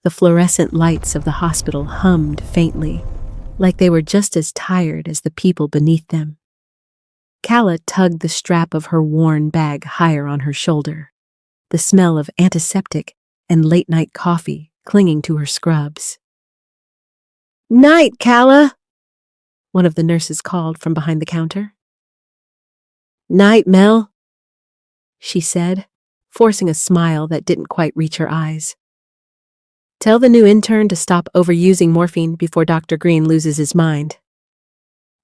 The fluorescent lights of the hospital hummed faintly, like they were just as tired as the people beneath them. Calla tugged the strap of her worn bag higher on her shoulder, the smell of antiseptic and late-night coffee clinging to her scrubs. "Night, Calla!" one of the nurses called from behind the counter. "Night, Mel," she said, forcing a smile that didn't quite reach her eyes. "Tell the new intern to stop overusing morphine before Dr. Green loses his mind."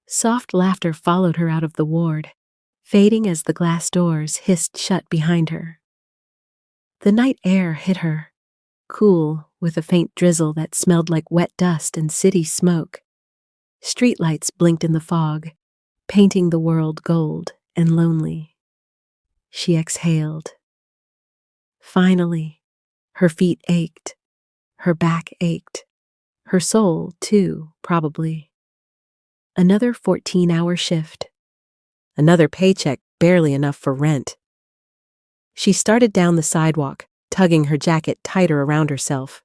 Soft laughter followed her out of the ward, fading as the glass doors hissed shut behind her. The night air hit her, cool with a faint drizzle that smelled like wet dust and city smoke. Streetlights blinked in the fog, painting the world gold and lonely. She exhaled. Finally, her feet ached, her back ached, her soul, too, probably. Another 14-hour shift. Another paycheck barely enough for rent. She started down the sidewalk, tugging her jacket tighter around herself.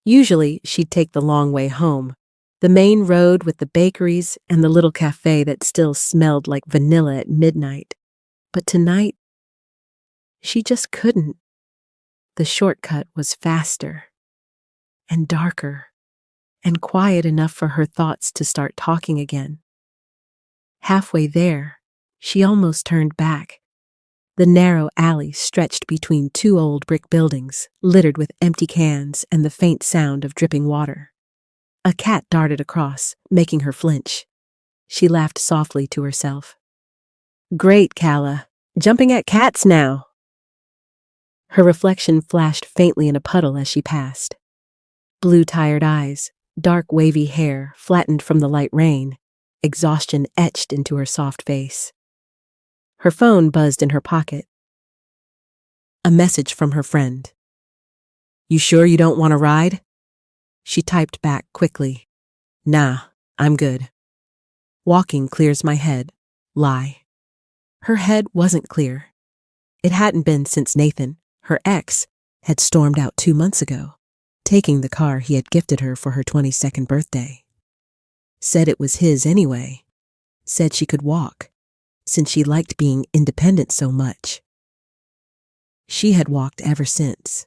Usually, she'd take the long way home, the main road with the bakeries and the little cafe that still smelled like vanilla at midnight. But tonight, she just couldn't. The shortcut was faster and darker and quiet enough for her thoughts to start talking again. Halfway there, she almost turned back. The narrow alley stretched between two old brick buildings, littered with empty cans and the faint sound of dripping water. A cat darted across, making her flinch. She laughed softly to herself. "Great, Calla. Jumping at cats now." Her reflection flashed faintly in a puddle as she passed. Blue tired eyes, dark wavy hair flattened from the light rain, exhaustion etched into her soft face. Her phone buzzed in her pocket. A message from her friend. "You sure you don't want a ride?" She typed back quickly. "Nah, I'm good. Walking clears my head. Lie." Her head wasn't clear. It hadn't been since Nathan, her ex, had stormed out 2 months ago, taking the car he had gifted her for her 22nd birthday. Said it was his anyway. Said she could walk, since she liked being independent so much. She had walked ever since.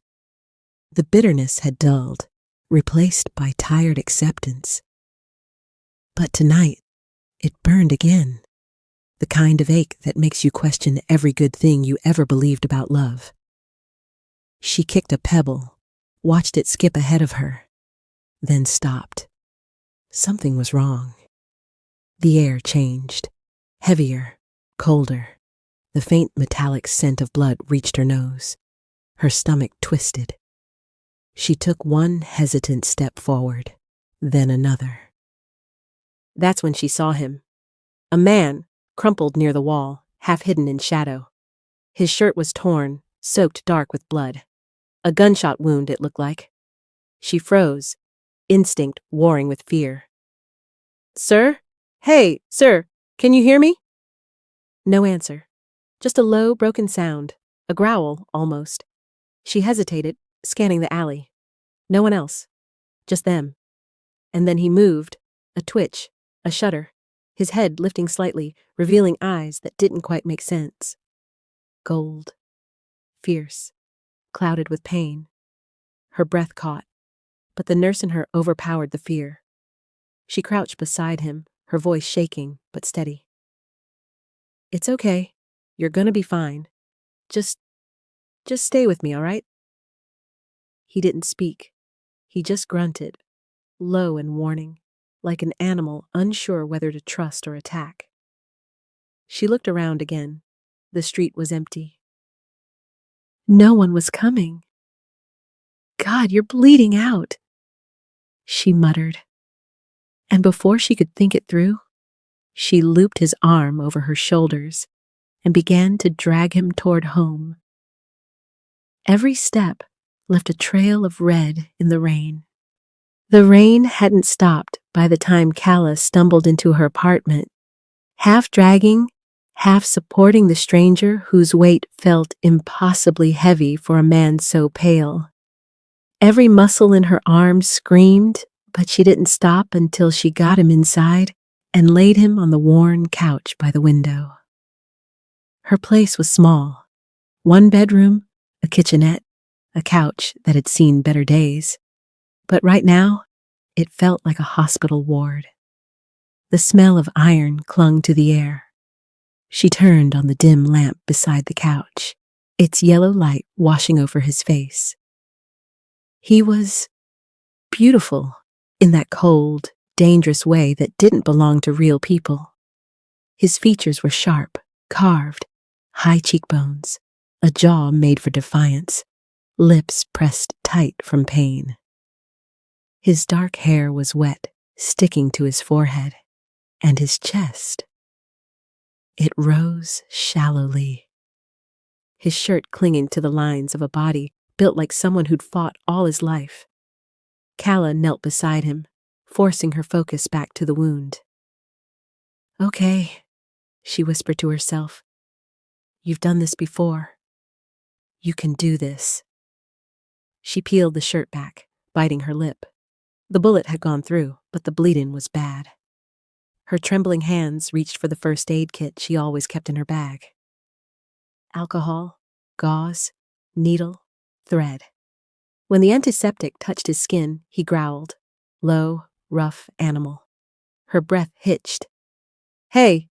The bitterness had dulled, replaced by tired acceptance. But tonight, it burned again. The kind of ache that makes you question every good thing you ever believed about love. She kicked a pebble, watched it skip ahead of her, then stopped. Something was wrong. The air changed, heavier, colder. The faint metallic scent of blood reached her nose. Her stomach twisted. She took one hesitant step forward, then another. That's when she saw him. A man, crumpled near the wall, half hidden in shadow. His shirt was torn, soaked dark with blood. A gunshot wound, it looked like. She froze, instinct warring with fear. "Sir? Hey, sir, can you hear me?" No answer. Just a low, broken sound, a growl, almost. She hesitated, scanning the alley. No one else. Just them. And then he moved, a twitch, a shudder, his head lifting slightly, revealing eyes that didn't quite make sense. Gold. Fierce. Clouded with pain. Her breath caught, but the nurse in her overpowered the fear. She crouched beside him, her voice shaking but steady. "It's okay. You're gonna be fine. Just stay with me, all right?" He didn't speak. He just grunted, low and warning, like an animal unsure whether to trust or attack. She looked around again. The street was empty. No one was coming. "God, you're bleeding out," she muttered. And before she could think it through, she looped his arm over her shoulders and began to drag him toward home. Every step left a trail of red in the rain. The rain hadn't stopped by the time Calla stumbled into her apartment, half dragging, half supporting the stranger whose weight felt impossibly heavy for a man so pale. Every muscle in her arms screamed, but she didn't stop until she got him inside and laid him on the worn couch by the window. Her place was small. 1 bedroom, a kitchenette, a couch that had seen better days. But right now, it felt like a hospital ward. The smell of iron clung to the air. She turned on the dim lamp beside the couch, its yellow light washing over his face. He was beautiful in that cold, dangerous way that didn't belong to real people. His features were sharp, carved, high cheekbones, a jaw made for defiance, lips pressed tight from pain. His dark hair was wet, sticking to his forehead, and his chest. It rose shallowly, his shirt clinging to the lines of a body built like someone who'd fought all his life. Calla knelt beside him, forcing her focus back to the wound. "Okay," she whispered to herself. "You've done this before. You can do this." She peeled the shirt back, biting her lip. The bullet had gone through, but the bleeding was bad. Her trembling hands reached for the first aid kit she always kept in her bag. Alcohol, gauze, needle, thread. When the antiseptic touched his skin, he growled. Low, rough animal. Her breath hitched. Hey,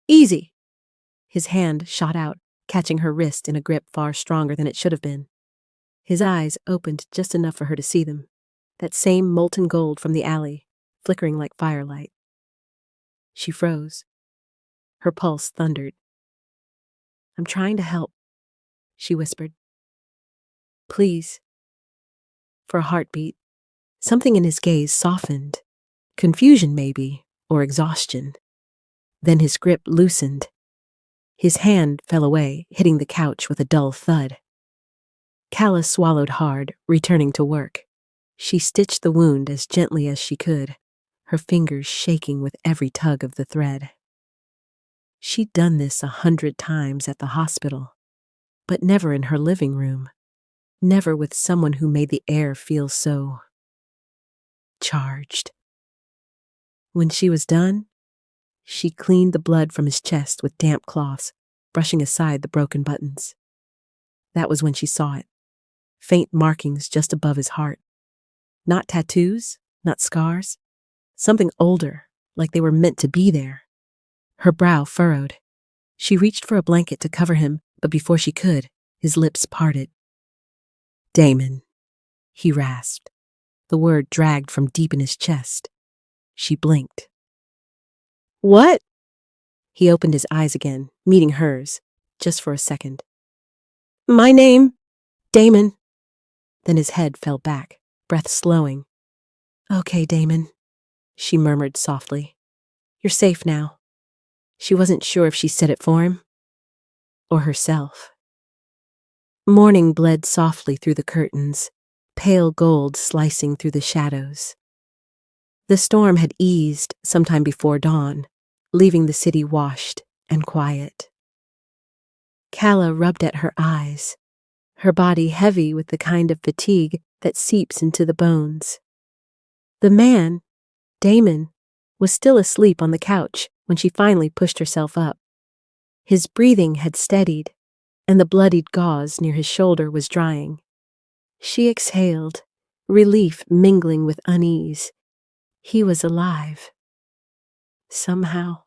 easy!" His hand shot out, catching her wrist in a grip far stronger than it should have been. His eyes opened just enough for her to see them. That same molten gold from the alley, flickering like firelight. She froze. Her pulse thundered. "I'm trying to help," she whispered. "Please." For a heartbeat, something in his gaze softened. Confusion, maybe, or exhaustion. Then his grip loosened. His hand fell away, hitting the couch with a dull thud. Calla swallowed hard, returning to work. She stitched the wound as gently as she could, her fingers shaking with every tug of the thread. She'd done this 100 times at the hospital, but never in her living room. Never with someone who made the air feel so charged. When she was done, she cleaned the blood from his chest with damp cloths, brushing aside the broken buttons. That was when she saw it. Faint markings just above his heart. Not tattoos, not scars. Something older, like they were meant to be there. Her brow furrowed. She reached for a blanket to cover him, but before she could, his lips parted. "Damon," he rasped. The word dragged from deep in his chest. She blinked. "What?" He opened his eyes again, meeting hers, just for a second. "My name, Damon." Then his head fell back, breath slowing. "Okay, Damon," she murmured softly. "You're safe now." She wasn't sure if she said it for him or herself. Morning bled softly through the curtains, pale gold slicing through the shadows. The storm had eased sometime before dawn, leaving the city washed and quiet. Calla rubbed at her eyes, her body heavy with the kind of fatigue that seeps into the bones. The man, Damon, was still asleep on the couch when she finally pushed herself up. His breathing had steadied, and the bloodied gauze near his shoulder was drying. She exhaled, relief mingling with unease. He was alive. Somehow.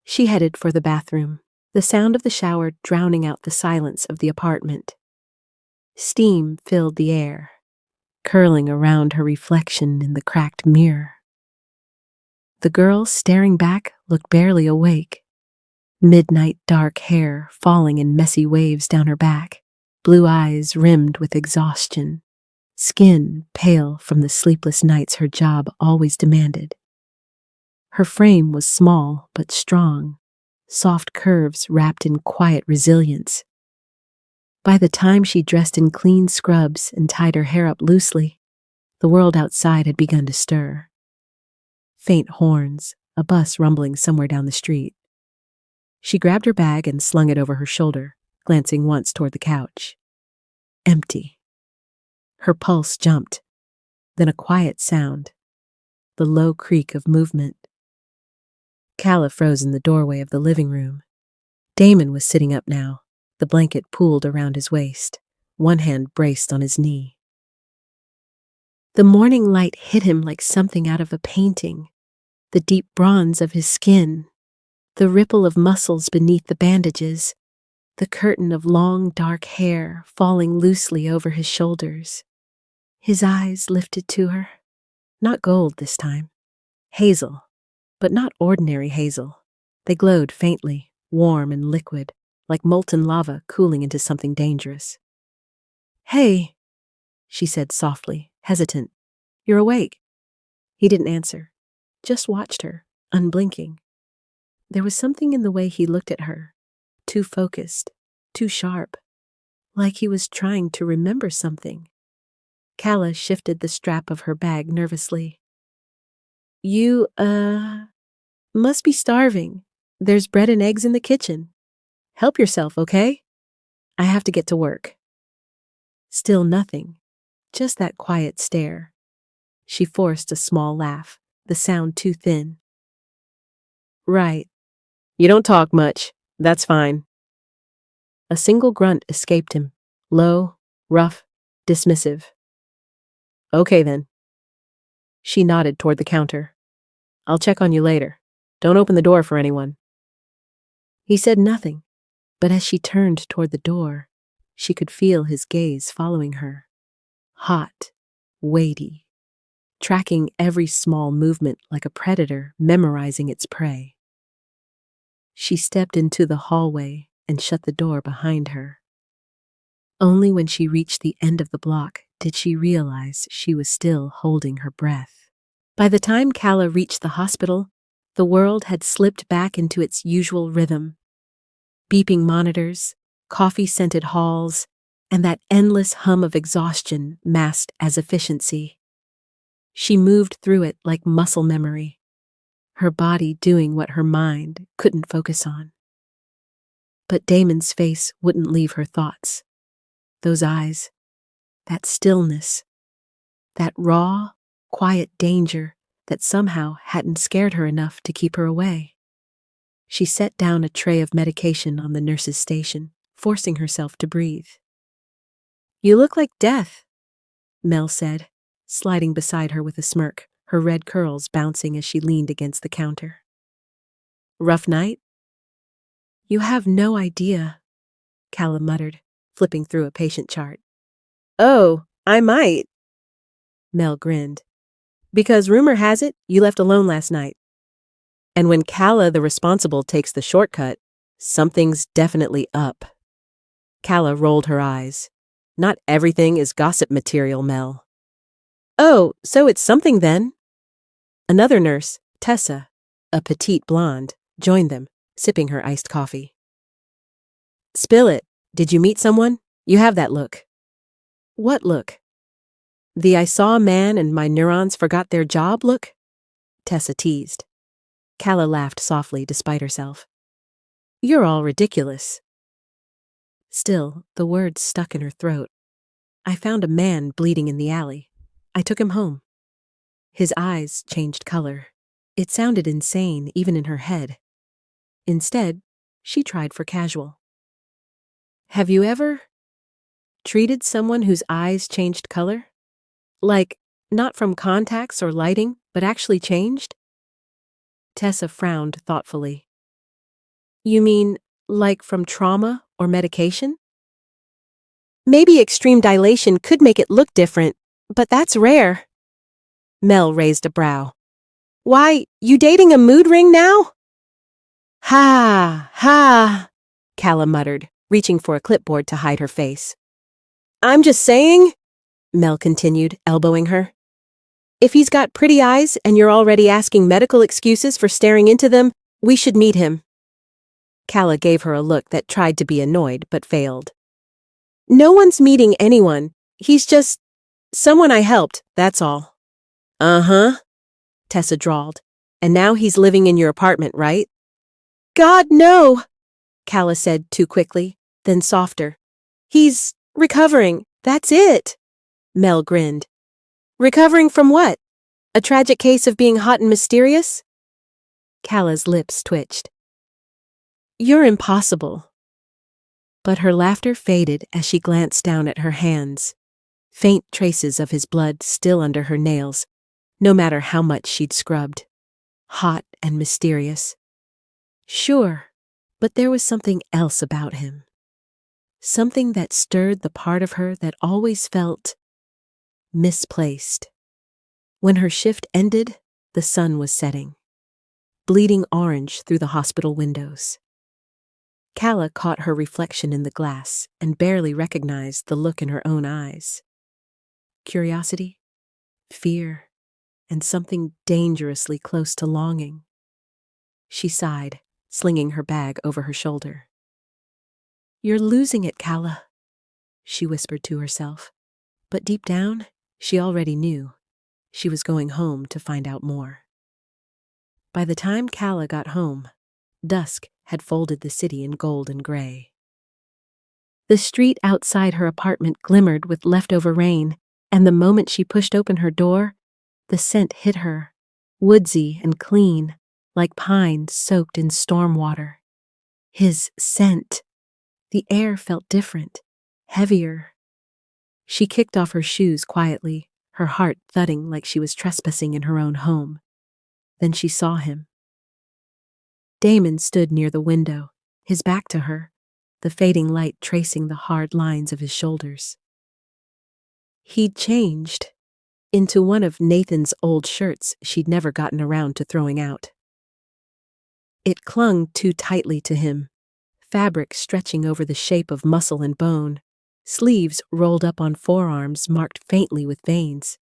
She headed for the bathroom, the sound of the shower drowning out the silence of the apartment. Steam filled the air, curling around her reflection in the cracked mirror. The girl staring back looked barely awake. Midnight dark hair falling in messy waves down her back, blue eyes rimmed with exhaustion, skin pale from the sleepless nights her job always demanded. Her frame was small but strong, soft curves wrapped in quiet resilience. By the time she dressed in clean scrubs and tied her hair up loosely, the world outside had begun to stir. Faint horns, a bus rumbling somewhere down the street. She grabbed her bag and slung it over her shoulder, glancing once toward the couch. Empty. Her pulse jumped, then a quiet sound, the low creak of movement. Calla froze in the doorway of the living room. Damon was sitting up now, the blanket pooled around his waist, one hand braced on his knee. The morning light hit him like something out of a painting, the deep bronze of his skin, the ripple of muscles beneath the bandages, the curtain of long dark hair falling loosely over his shoulders. His eyes lifted to her, not gold this time, hazel, but not ordinary hazel. They glowed faintly, warm and liquid, like molten lava cooling into something dangerous. "Hey," she said softly, hesitant. "You're awake." He didn't answer, just watched her, unblinking. There was something in the way he looked at her, too focused, too sharp, like he was trying to remember something. Calla shifted the strap of her bag nervously. "You, must be starving. There's bread and eggs in the kitchen. Help yourself, okay? I have to get to work." Still nothing, just that quiet stare. She forced a small laugh, the sound too thin. "Right. You don't talk much. That's fine." A single grunt escaped him, low, rough, dismissive. "Okay then." She nodded toward the counter. "I'll check on you later. Don't open the door for anyone." He said nothing, but as she turned toward the door, she could feel his gaze following her. Hot, weighty, tracking every small movement like a predator memorizing its prey. She stepped into the hallway and shut the door behind her. Only when she reached the end of the block did she realize she was still holding her breath. By the time Calla reached the hospital, the world had slipped back into its usual rhythm. Beeping monitors, coffee-scented halls, and that endless hum of exhaustion masked as efficiency. She moved through it like muscle memory, her body doing what her mind couldn't focus on. But Damon's face wouldn't leave her thoughts. Those eyes, that stillness, that raw, quiet danger that somehow hadn't scared her enough to keep her away. She set down a tray of medication on the nurse's station, forcing herself to breathe. "You look like death," Mel said, sliding beside her with a smirk, her red curls bouncing as she leaned against the counter. "Rough night?" "You have no idea," Calla muttered, flipping through a patient chart. "Oh, I might." Mel grinned. "Because rumor has it you left alone last night. And when Calla the responsible takes the shortcut, something's definitely up." Calla rolled her eyes. "Not everything is gossip material, Mel." "Oh, so it's something then." Another nurse, Tessa, a petite blonde, joined them, sipping her iced coffee. "Spill it. Did you meet someone? You have that look." "What look?" "The I saw a man and my neurons forgot their job look?" Tessa teased. Calla laughed softly despite herself. "You're all ridiculous." Still, the words stuck in her throat. "I found a man bleeding in the alley. I took him home." His eyes changed color. It sounded insane even in her head. Instead, she tried for casual. "Have you ever treated someone whose eyes changed color? Like, not from contacts or lighting, but actually changed?" Tessa frowned thoughtfully. "You mean, like from trauma or medication?" "Maybe extreme dilation could make it look different, but that's rare." Mel raised a brow. "Why, you dating a mood ring now?" "Ha, ha," Calla muttered, reaching for a clipboard to hide her face. "I'm just saying," Mel continued, elbowing her. "If he's got pretty eyes and you're already asking medical excuses for staring into them, we should meet him." Calla gave her a look that tried to be annoyed but failed. "No one's meeting anyone. He's just someone I helped, that's all." "Uh-huh," Tessa drawled. "And now he's living in your apartment, right?" "God, no," Calla said too quickly, then softer. "He's recovering, that's it." Mel grinned. Recovering from what? A tragic case of being hot and mysterious? Calla's lips twitched. You're impossible. But her laughter faded as she glanced down at her hands, faint traces of his blood still under her nails, no matter how much she'd scrubbed. Hot and mysterious. Sure, but there was something else about him. Something that stirred the part of her that always felt misplaced. When her shift ended, the sun was setting, bleeding orange through the hospital windows. Calla caught her reflection in the glass and barely recognized the look in her own eyes. Curiosity, fear, and something dangerously close to longing. She sighed, slinging her bag over her shoulder. You're losing it, Calla, she whispered to herself. But deep down, she already knew. She was going home to find out more. By the time Calla got home, dusk had folded the city in gold and gray. The street outside her apartment glimmered with leftover rain, and the moment she pushed open her door, the scent hit her, woodsy and clean, like pine soaked in storm water. His scent. The air felt different, heavier. She kicked off her shoes quietly, her heart thudding like she was trespassing in her own home. Then she saw him. Damon stood near the window, his back to her, the fading light tracing the hard lines of his shoulders. He'd changed into one of Nathan's old shirts she'd never gotten around to throwing out. It clung too tightly to him, fabric stretching over the shape of muscle and bone, sleeves rolled up on forearms marked faintly with veins.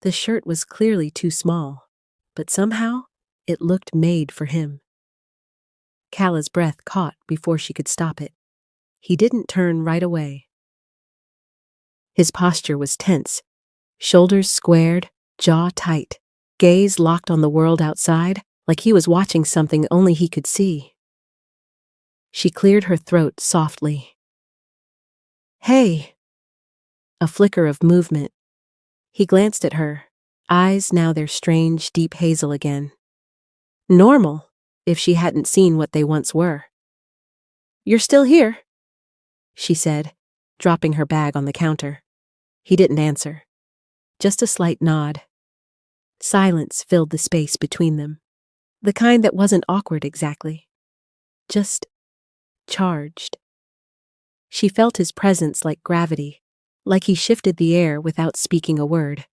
The shirt was clearly too small, but somehow it looked made for him. Calla's breath caught before she could stop it. He didn't turn right away. His posture was tense, shoulders squared, jaw tight, gaze locked on the world outside, like he was watching something only he could see. She cleared her throat softly. Hey! A flicker of movement. He glanced at her, eyes now their strange, deep hazel again. Normal, if she hadn't seen what they once were. You're still here, she said, dropping her bag on the counter. He didn't answer. Just a slight nod. Silence filled the space between them. The kind that wasn't awkward exactly. Just charged. She felt his presence like gravity, like he shifted the air without speaking a word.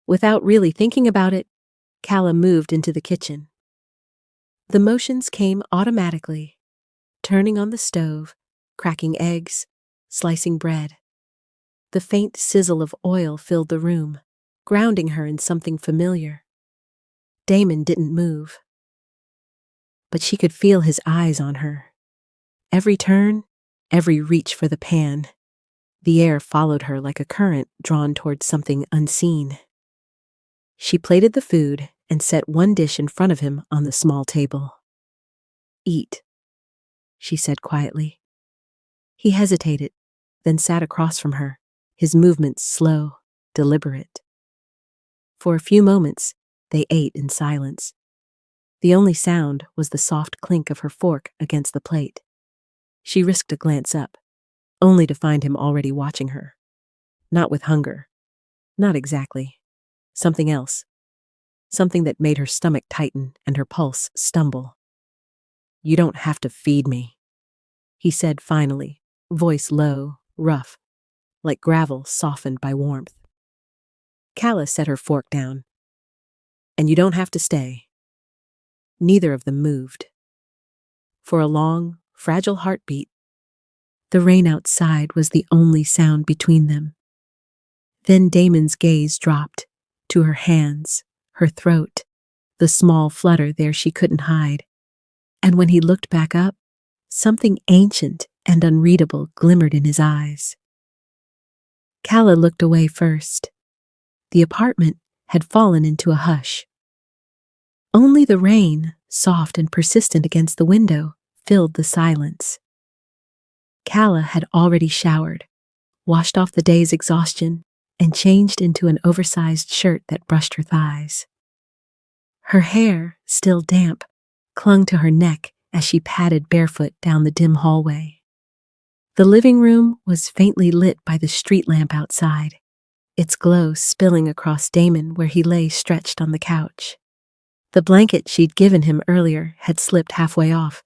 Without really thinking about it, Calla moved into the kitchen. The motions came automatically, turning on the stove, cracking eggs, slicing bread. The faint sizzle of oil filled the room, grounding her in something familiar. Damon didn't move, but she could feel his eyes on her. Every turn, every reach for the pan. The air followed her like a current drawn towards something unseen. She plated the food and set one dish in front of him on the small table. Eat, she said quietly. He hesitated, then sat across from her, his movements slow, deliberate. For a few moments, they ate in silence. The only sound was the soft clink of her fork against the plate. She risked a glance up, only to find him already watching her. Not with hunger. Not exactly. Something else. Something that made her stomach tighten and her pulse stumble. You don't have to feed me, he said finally, voice low, rough, like gravel softened by warmth. Calla set her fork down. And you don't have to stay. Neither of them moved. For a long, fragile heartbeat, the rain outside was the only sound between them. Then Damon's gaze dropped to her hands, her throat, the small flutter there she couldn't hide. And when he looked back up, something ancient and unreadable glimmered in his eyes. Calla looked away first. The apartment had fallen into a hush. Only the rain, soft and persistent against the window, filled the silence. Calla had already showered, washed off the day's exhaustion, and changed into an oversized shirt that brushed her thighs. Her hair, still damp, clung to her neck as she padded barefoot down the dim hallway. The living room was faintly lit by the street lamp outside, its glow spilling across Damon where he lay stretched on the couch. The blanket she'd given him earlier had slipped halfway off,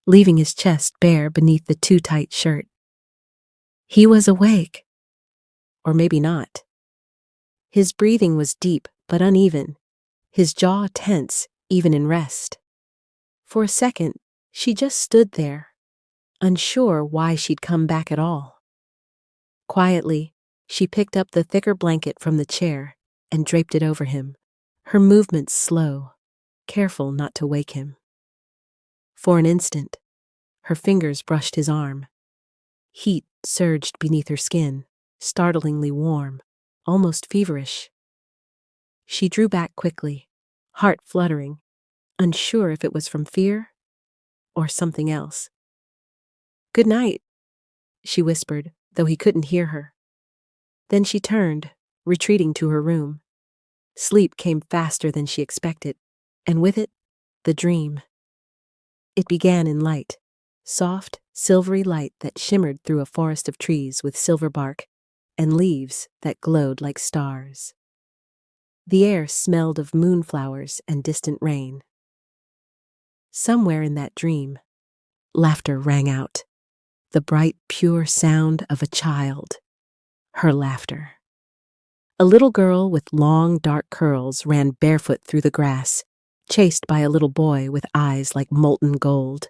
leaving his chest bare beneath the too-tight shirt. He was awake. Or maybe not. His breathing was deep but uneven, his jaw tense even in rest. For a second, she just stood there, unsure why she'd come back at all. Quietly, she picked up the thicker blanket from the chair and draped it over him, her movements slow, careful not to wake him. For an instant, her fingers brushed his arm. Heat surged beneath her skin, startlingly warm, almost feverish. She drew back quickly, heart fluttering, unsure if it was from fear or something else. "Good night," she whispered, though he couldn't hear her. Then she turned, retreating to her room. Sleep came faster than she expected, and with it, the dream. It began in light, soft, silvery light that shimmered through a forest of trees with silver bark and leaves that glowed like stars. The air smelled of moonflowers and distant rain. Somewhere in that dream, laughter rang out, the bright, pure sound of a child. Her laughter. A little girl with long, dark curls ran barefoot through the grass, chased by a little boy with eyes like molten gold.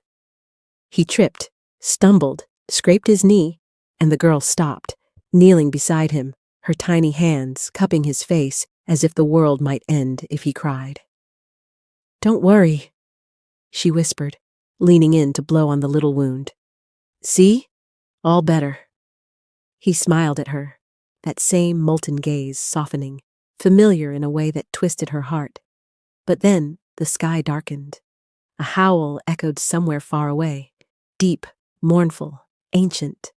He tripped, stumbled, scraped his knee, and the girl stopped, kneeling beside him, her tiny hands cupping his face as if the world might end if he cried. "Don't worry," she whispered, leaning in to blow on the little wound. "See? All better." He smiled at her, that same molten gaze softening, familiar in a way that twisted her heart. But then the sky darkened. A howl echoed somewhere far away, deep, mournful, ancient.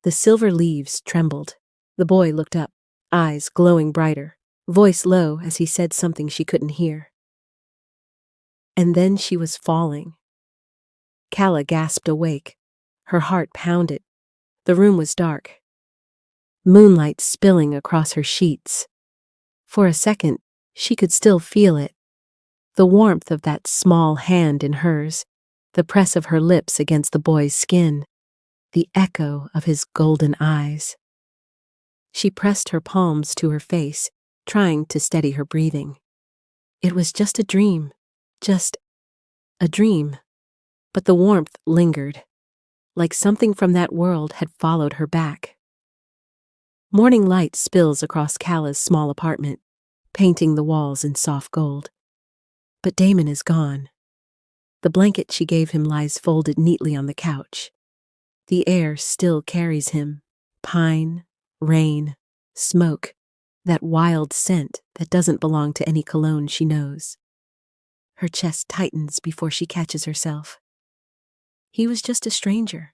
The silver leaves trembled. The boy looked up, eyes glowing brighter, voice low as he said something she couldn't hear. And then she was falling. Calla gasped awake. Her heart pounded. The room was dark. Moonlight spilling across her sheets. For a second, she could still feel it. The warmth of that small hand in hers, the press of her lips against the boy's skin, the echo of his golden eyes. She pressed her palms to her face, trying to steady her breathing. It was just a dream, just a dream. But the warmth lingered, like something from that world had followed her back. Morning light spills across Calla's small apartment, painting the walls in soft gold. But Damon is gone. The blanket she gave him lies folded neatly on the couch. The air still carries him, pine, rain, smoke, that wild scent that doesn't belong to any cologne she knows. Her chest tightens before she catches herself. He was just a stranger,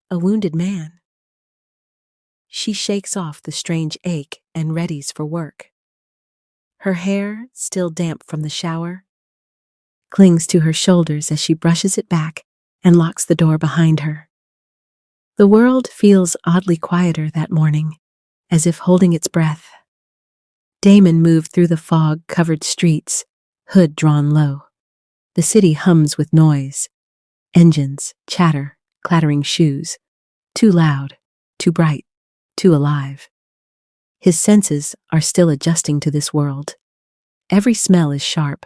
a wounded man. She shakes off the strange ache and readies for work. Her hair, still damp from the shower, clings to her shoulders as she brushes it back and locks the door behind her. The world feels oddly quieter that morning, as if holding its breath. Damon moved through the fog-covered streets, hood drawn low. The city hums with noise. Engines, chatter, clattering shoes. Too loud, too bright, too alive. His senses are still adjusting to this world. Every smell is sharp,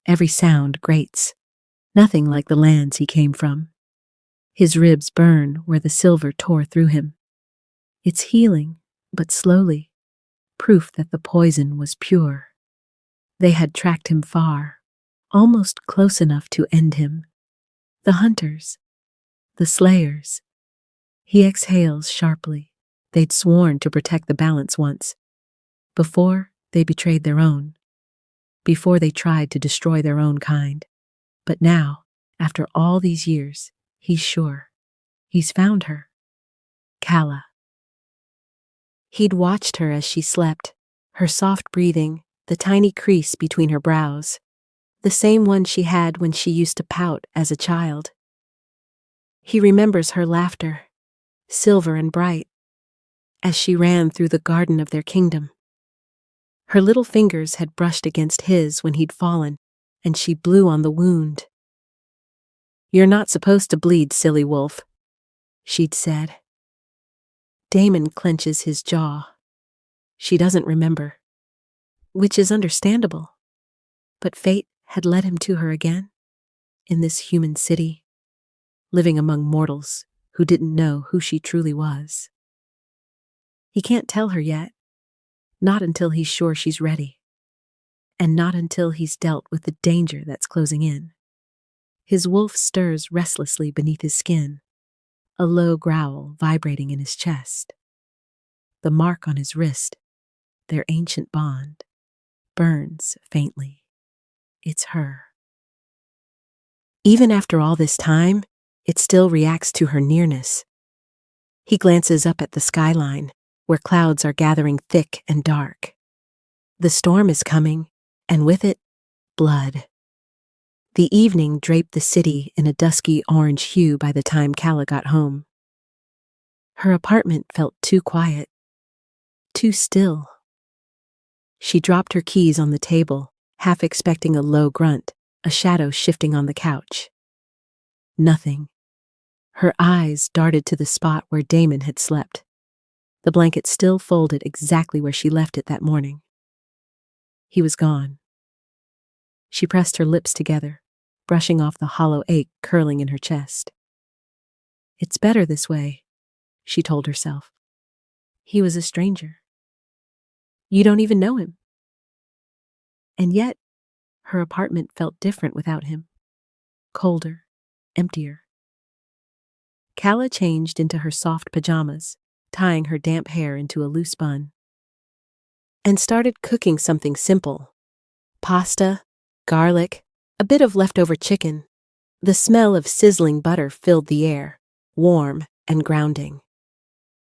every sound grates. Nothing like the lands he came from. His ribs burn where the silver tore through him. It's healing, but slowly, proof that the poison was pure. They had tracked him far, almost close enough to end him. The hunters, the slayers. He exhales sharply. They'd sworn to protect the balance once, before they betrayed their own, before they tried to destroy their own kind. But now, after all these years, he's sure. He's found her. Calla. He'd watched her as she slept, her soft breathing, the tiny crease between her brows, the same one she had when she used to pout as a child. He remembers her laughter, silver and bright, as she ran through the garden of their kingdom. Her little fingers had brushed against his when he'd fallen, and she blew on the wound. "You're not supposed to bleed, silly wolf," she'd said. Damon clenches his jaw. She doesn't remember, which is understandable. But fate had led him to her again, in this human city, living among mortals who didn't know who she truly was. He can't tell her yet, not until he's sure she's ready, and not until he's dealt with the danger that's closing in. His wolf stirs restlessly beneath his skin, a low growl vibrating in his chest. The mark on his wrist, their ancient bond, burns faintly. It's her. Even after all this time, it still reacts to her nearness. He glances up at the skyline, where clouds are gathering thick and dark. The storm is coming, and with it, blood. The evening draped the city in a dusky orange hue by the time Calla got home. Her apartment felt too quiet, too still. She dropped her keys on the table, half expecting a low grunt, a shadow shifting on the couch. Nothing. Her eyes darted to the spot where Damon had slept, the blanket still folded exactly where she left it that morning. He was gone. She pressed her lips together, brushing off the hollow ache curling in her chest. "It's better this way," she told herself. He was a stranger. You don't even know him. And yet, her apartment felt different without him. Colder, emptier. Calla changed into her soft pajamas, tying her damp hair into a loose bun, and started cooking something simple. Pasta, garlic, a bit of leftover chicken. The smell of sizzling butter filled the air, warm and grounding.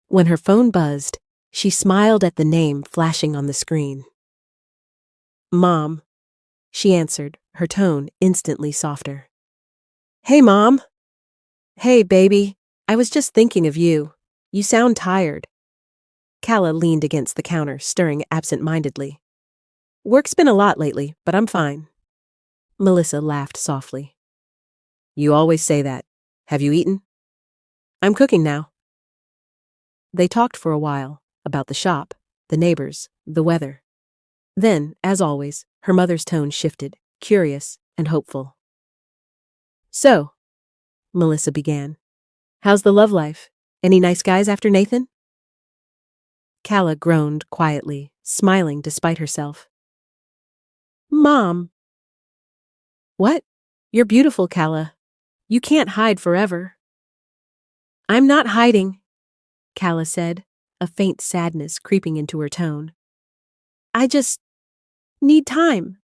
When her phone buzzed, she smiled at the name flashing on the screen. "Mom," she answered, her tone instantly softer. "Hey, Mom." "Hey, baby. I was just thinking of you. You sound tired." Calla leaned against the counter, stirring absent-mindedly. "Work's been a lot lately, but I'm fine." Melissa laughed softly. "You always say that. Have you eaten?" "I'm cooking now." They talked for a while, about the shop, the neighbors, the weather. Then, as always, her mother's tone shifted, curious and hopeful. "So," Melissa began, "how's the love life? Any nice guys after Nathan?" Calla groaned quietly, smiling despite herself. "Mom." "What? You're beautiful, Calla. You can't hide forever." "I'm not hiding," Calla said, a faint sadness creeping into her tone. "I just need time."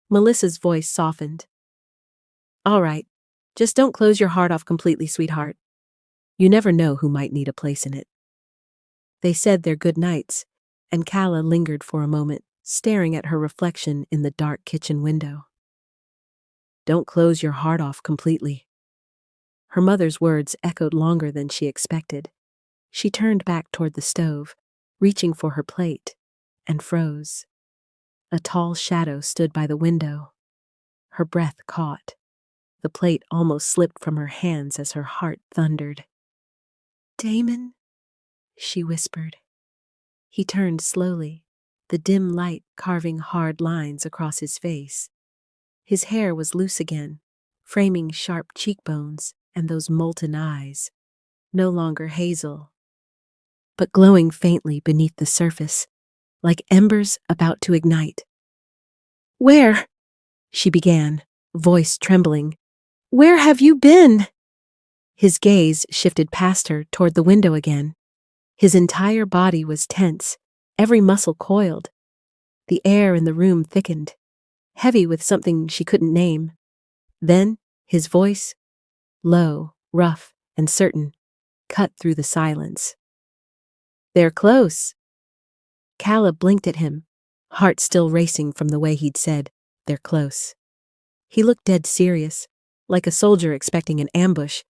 Melissa's voice softened. "All right, just don't close your heart off completely, sweetheart. You never know who might need a place in it." They said their good nights, and Calla lingered for a moment, staring at her reflection in the dark kitchen window. Don't close your heart off completely. Her mother's words echoed longer than she expected. She turned back toward the stove, reaching for her plate, and froze. A tall shadow stood by the window. Her breath caught. The plate almost slipped from her hands as her heart thundered. "Damon," she whispered. He turned slowly, the dim light carving hard lines across his face. His hair was loose again, framing sharp cheekbones and those molten eyes, no longer hazel, but glowing faintly beneath the surface, like embers about to ignite. "Where?" she began, voice trembling. "Where have you been?" His gaze shifted past her toward the window again. His entire body was tense, every muscle coiled. The air in the room thickened, heavy with something she couldn't name. Then, his voice, low, rough, and certain, cut through the silence. They're close. Calla blinked at him, heart still racing from the way he'd said, "They're close." He looked dead serious, like a soldier expecting an ambush.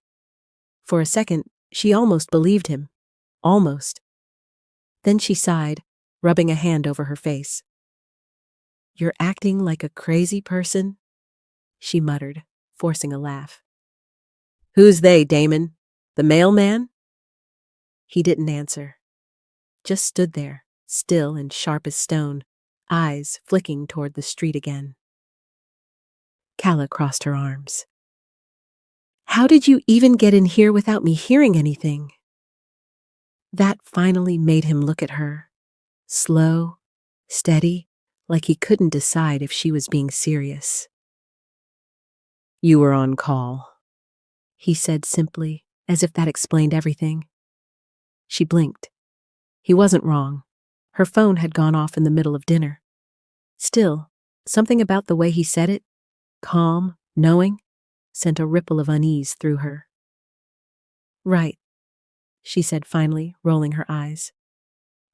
For a second, she almost believed him. Almost. Then she sighed, rubbing a hand over her face. "You're acting like a crazy person?" she muttered, forcing a laugh. "Who's they, Damon? The mailman?" He didn't answer. Just stood there, still and sharp as stone, eyes flicking toward the street again. Calla crossed her arms. "How did you even get in here without me hearing anything?" That finally made him look at her, slow, steady, like he couldn't decide if she was being serious. "You were on call," he said simply, as if that explained everything. She blinked. He wasn't wrong. Her phone had gone off in the middle of dinner. Still, something about the way he said it, calm, knowing, sent a ripple of unease through her. "Right," she said finally, rolling her eyes.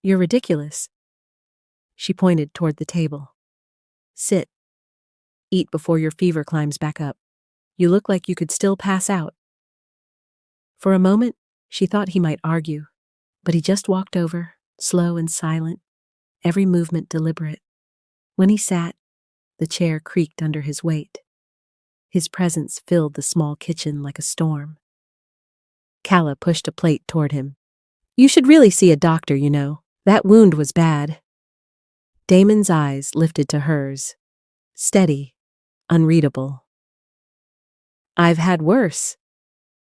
"You're ridiculous." She pointed toward the table. "Sit. Eat before your fever climbs back up. You look like you could still pass out." For a moment, she thought he might argue, but he just walked over, slow and silent, every movement deliberate. When he sat, the chair creaked under his weight. His presence filled the small kitchen like a storm. Calla pushed a plate toward him. "You should really see a doctor, you know. That wound was bad." Damon's eyes lifted to hers, steady, unreadable. "I've had worse."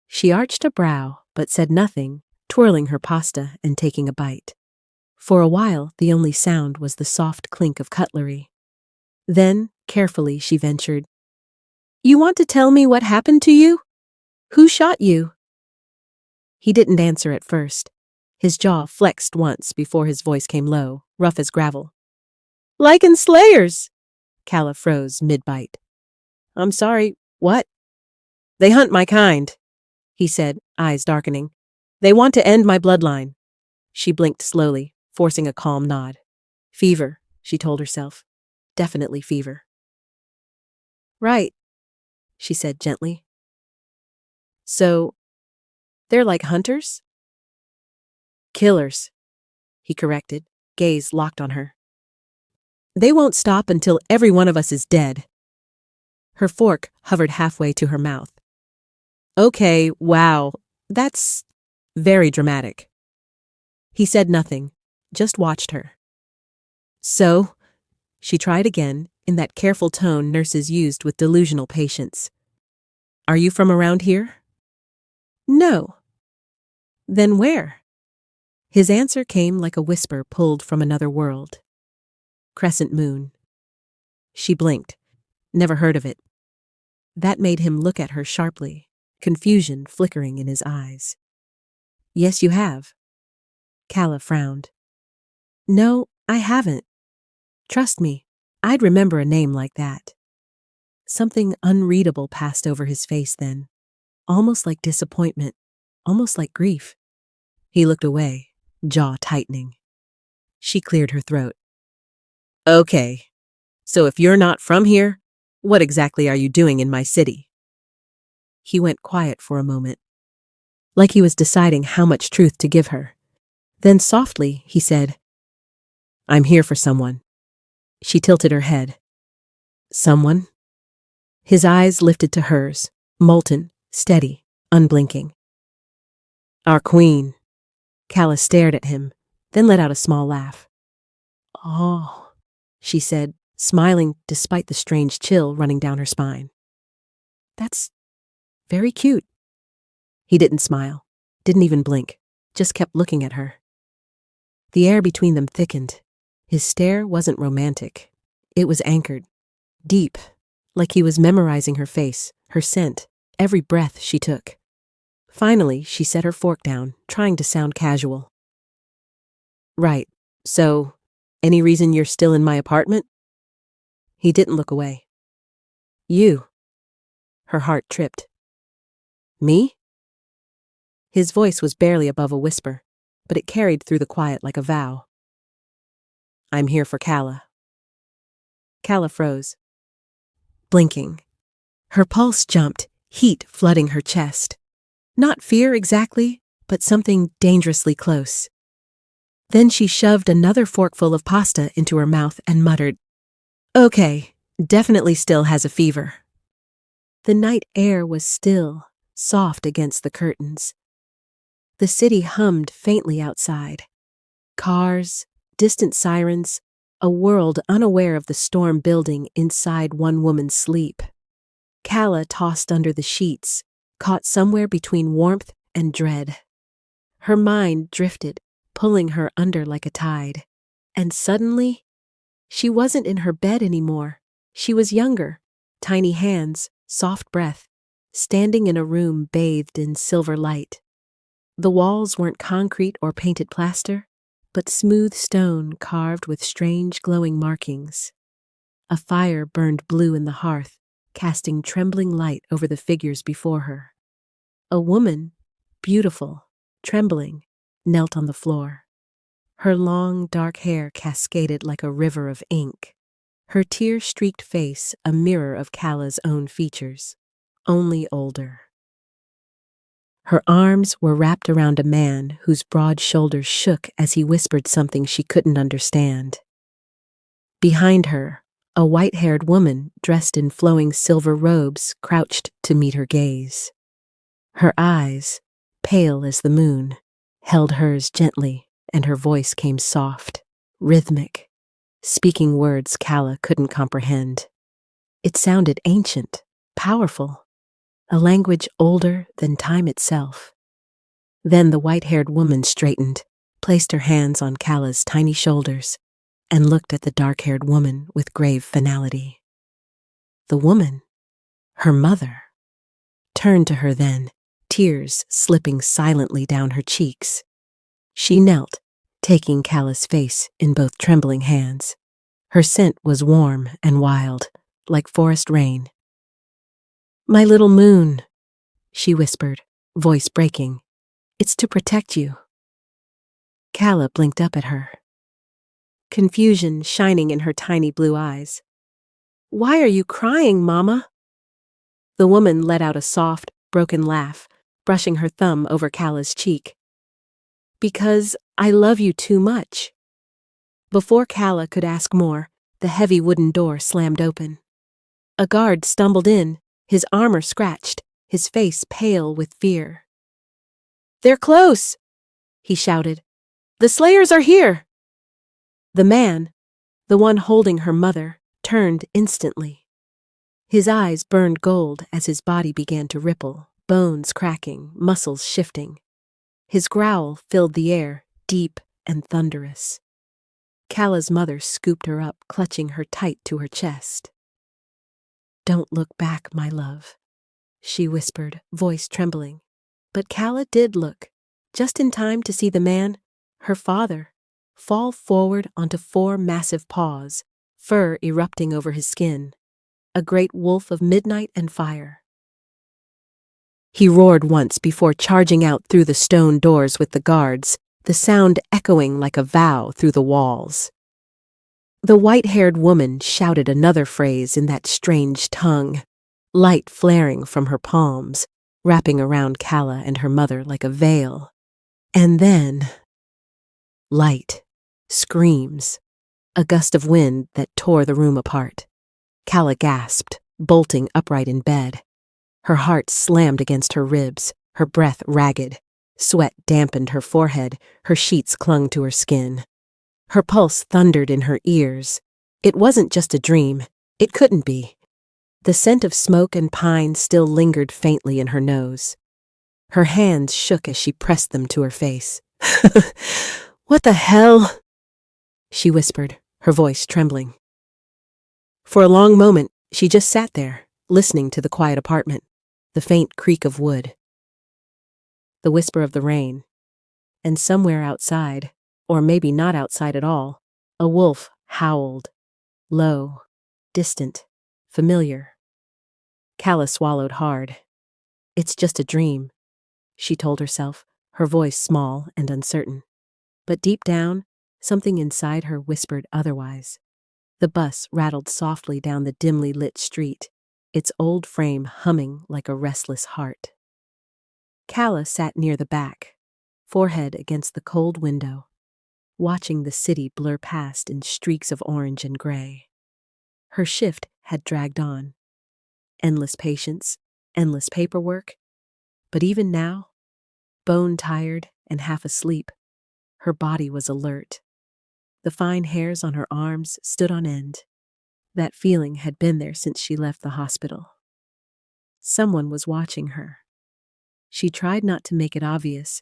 She arched a brow, but said nothing, twirling her pasta and taking a bite. For a while, the only sound was the soft clink of cutlery. Then, carefully, she ventured, "You want to tell me what happened to you? Who shot you?" He didn't answer at first. His jaw flexed once before his voice came low, rough as gravel. "Lycan slayers!" Calla froze mid-bite. "I'm sorry, what?" "They hunt my kind," he said, eyes darkening. "They want to end my bloodline." She blinked slowly, forcing a calm nod. "Fever," she told herself. "Definitely fever." "Right," she said gently. "So, they're like hunters?" "Killers," he corrected, gaze locked on her. "They won't stop until every one of us is dead." Her fork hovered halfway to her mouth. "Okay, wow, that's very dramatic." He said nothing, just watched her. "So," she tried again, in that careful tone nurses used with delusional patients. "Are you from around here?" "No." "Then where?" His answer came like a whisper pulled from another world. "Crescent Moon." She blinked. Never heard of it. That made him look at her sharply, confusion flickering in his eyes. "Yes, you have." Calla frowned. "No, I haven't. Trust me, I'd remember a name like that." Something unreadable passed over his face then, almost like disappointment, almost like grief. He looked away, jaw tightening. She cleared her throat. "Okay, so if you're not from here, what exactly are you doing in my city?" He went quiet for a moment, like he was deciding how much truth to give her. Then softly, he said, "I'm here for someone." She tilted her head. "Someone?" His eyes lifted to hers, molten, steady, unblinking. "Our queen." Calla stared at him, then let out a small laugh. "Oh," she said, smiling despite the strange chill running down her spine. "That's very cute." He didn't smile, didn't even blink, just kept looking at her. The air between them thickened. His stare wasn't romantic. It was anchored, deep, like he was memorizing her face, her scent, every breath she took. Finally, she set her fork down, trying to sound casual. "Right, so, any reason you're still in my apartment?" He didn't look away. "You." Her heart tripped. "Me?" His voice was barely above a whisper, but it carried through the quiet like a vow. "I'm here for Calla." Calla froze, blinking. Her pulse jumped, heat flooding her chest. Not fear exactly, but something dangerously close. Then she shoved another forkful of pasta into her mouth and muttered, "Okay, definitely still has a fever." The night air was still, soft against the curtains. The city hummed faintly outside. Cars, distant sirens, a world unaware of the storm building inside one woman's sleep. Calla tossed under the sheets, caught somewhere between warmth and dread. Her mind drifted, pulling her under like a tide. And suddenly, she wasn't in her bed anymore. She was younger, tiny hands, soft breath, standing in a room bathed in silver light. The walls weren't concrete or painted plaster, but smooth stone carved with strange glowing markings. A fire burned blue in the hearth, casting trembling light over the figures before her. A woman, beautiful, trembling, knelt on the floor. Her long, dark hair cascaded like a river of ink. Her tear-streaked face a mirror of Calla's own features, only older. Her arms were wrapped around a man whose broad shoulders shook as he whispered something she couldn't understand. Behind her, a white-haired woman dressed in flowing silver robes crouched to meet her gaze. Her eyes, pale as the moon, held hers gently, and her voice came soft, rhythmic, speaking words Calla couldn't comprehend. It sounded ancient, powerful, a language older than time itself. Then the white-haired woman straightened, placed her hands on Calla's tiny shoulders, and looked at the dark-haired woman with grave finality. The woman, her mother, turned to her then, tears slipping silently down her cheeks. She knelt, taking Calla's face in both trembling hands. Her scent was warm and wild, like forest rain. "My little moon," she whispered, voice breaking. "It's to protect you." Calla blinked up at her, confusion shining in her tiny blue eyes. "Why are you crying, Mama?" The woman let out a soft, broken laugh, brushing her thumb over Calla's cheek. "Because I love you too much." Before Calla could ask more, the heavy wooden door slammed open. A guard stumbled in, his armor scratched, his face pale with fear. "They're close!" he shouted. "The Slayers are here!" The man, the one holding her mother, turned instantly. His eyes burned gold as his body began to ripple, bones cracking, muscles shifting. His growl filled the air, deep and thunderous. Calla's mother scooped her up, clutching her tight to her chest. "Don't look back, my love," she whispered, voice trembling. But Calla did look, just in time to see the man, her father, fall forward onto 4 massive paws, fur erupting over his skin, a great wolf of midnight and fire. He roared once before charging out through the stone doors with the guards, the sound echoing like a vow through the walls. The white-haired woman shouted another phrase in that strange tongue, light flaring from her palms, wrapping around Calla and her mother like a veil. And then, light, screams, a gust of wind that tore the room apart. Calla gasped, bolting upright in bed. Her heart slammed against her ribs, her breath ragged. Sweat dampened her forehead, her sheets clung to her skin. Her pulse thundered in her ears. It wasn't just a dream. It couldn't be. The scent of smoke and pine still lingered faintly in her nose. Her hands shook as she pressed them to her face. "What the hell?" she whispered, her voice trembling. For a long moment, she just sat there, listening to the quiet apartment, the faint creak of wood, the whisper of the rain, and somewhere outside, or maybe not outside at all, a wolf howled, low, distant, familiar. Calla swallowed hard. "It's just a dream," she told herself, her voice small and uncertain. But deep down, something inside her whispered otherwise. The bus rattled softly down the dimly lit street, its old frame humming like a restless heart. Calla sat near the back, forehead against the cold window, watching the city blur past in streaks of orange and gray. Her shift had dragged on. Endless patience, endless paperwork. But even now, bone-tired and half asleep, her body was alert. The fine hairs on her arms stood on end. That feeling had been there since she left the hospital. Someone was watching her. She tried not to make it obvious,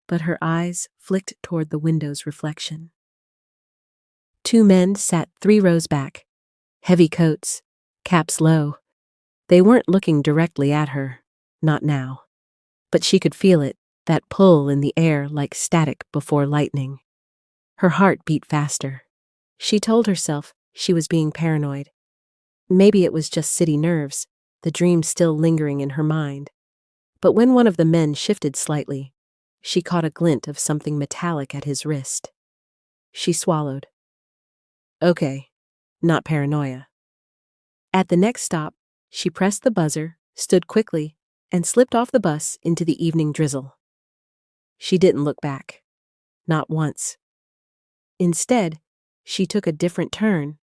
but her eyes flicked toward the window's reflection. Two men sat 3 rows back, heavy coats, caps low. They weren't looking directly at her, not now. But she could feel it, that pull in the air like static before lightning. Her heart beat faster. She told herself she was being paranoid. Maybe it was just city nerves, the dream still lingering in her mind. But when one of the men shifted slightly, she caught a glint of something metallic at his wrist. She swallowed. Okay, not paranoia. At the next stop, she pressed the buzzer, stood quickly, and slipped off the bus into the evening drizzle. She didn't look back. Not once. Instead, she took a different turn.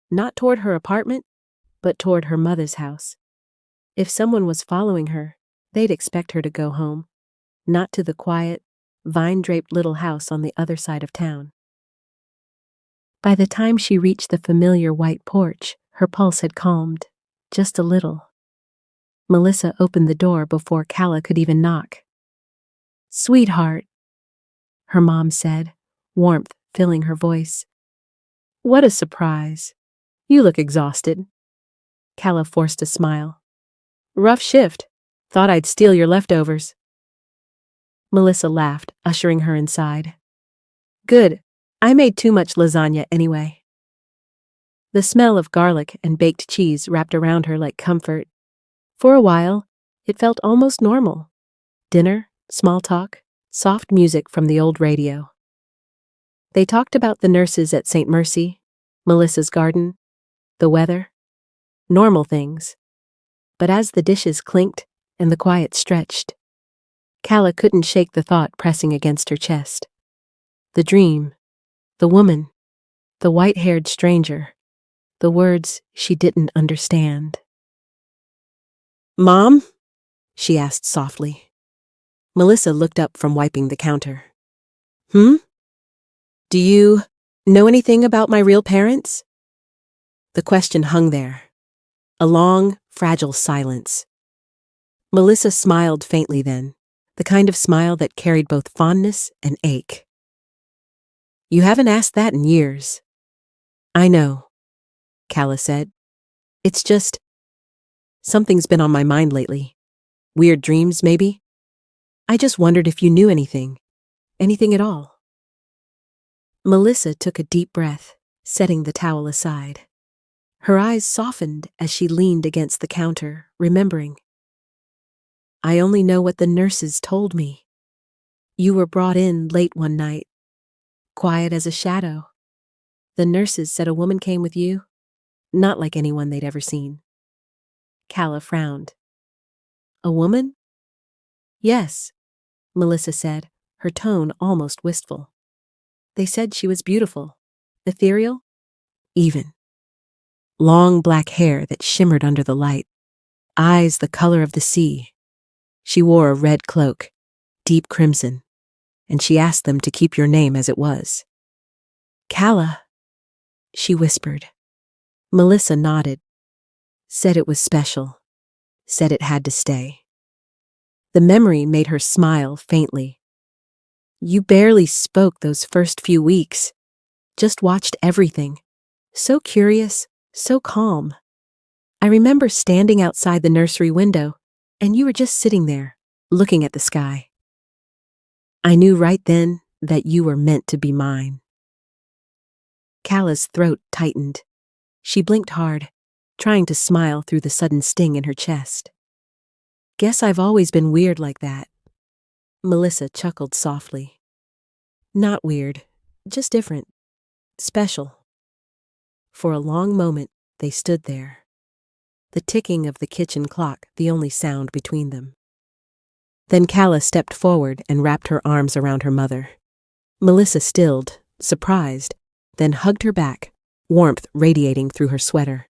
Not toward her apartment, but toward her mother's house. If someone was following her, they'd expect her to go home, not to the quiet, vine-draped little house on the other side of town. By the time she reached the familiar white porch, her pulse had calmed, just a little. Melissa opened the door before Calla could even knock. "Sweetheart," her mom said, warmth filling her voice. "What a surprise. You look exhausted." Calla forced a smile. "Rough shift. Thought I'd steal your leftovers." Melissa laughed, ushering her inside. "Good. I made too much lasagna anyway." The smell of garlic and baked cheese wrapped around her like comfort. For a while, it felt almost normal. Dinner, small talk, soft music from the old radio. They talked about the nurses at St. Mercy, Melissa's garden, the weather, normal things. But as the dishes clinked and the quiet stretched, Calla couldn't shake the thought pressing against her chest. The dream, the woman, the white-haired stranger, the words she didn't understand. "Mom?" she asked softly. Melissa looked up from wiping the counter. "Hmm? Do you know anything about my real parents?" The question hung there. A long, fragile silence. Melissa smiled faintly then, the kind of smile that carried both fondness and ache. "You haven't asked that in years." "I know," Calla said. "It's just, something's been on my mind lately. Weird dreams, maybe? I just wondered if you knew anything. Anything at all." Melissa took a deep breath, setting the towel aside. Her eyes softened as she leaned against the counter, remembering. "I only know what the nurses told me. You were brought in late one night, quiet as a shadow. The nurses said a woman came with you, not like anyone they'd ever seen." Calla frowned. "A woman?" "Yes," Melissa said, her tone almost wistful. "They said she was beautiful, ethereal, even. Long black hair that shimmered under the light, eyes the color of the sea. She wore a red cloak, deep crimson, and she asked them to keep your name as it was." "Calla," she whispered. Melissa nodded, said it was special, said it had to stay. The memory made her smile faintly. "You barely spoke those first few weeks, just watched everything. So curious, so calm. I remember standing outside the nursery window, and you were just sitting there, looking at the sky. I knew right then that you were meant to be mine." Calla's throat tightened. She blinked hard, trying to smile through the sudden sting in her chest. "Guess I've always been weird like that." Melissa chuckled softly. Not weird, just different. Special. For a long moment, they stood there. The ticking of the kitchen clock the only sound between them. Then Calla stepped forward and wrapped her arms around her mother. Melissa stilled, surprised, then hugged her back, warmth radiating through her sweater.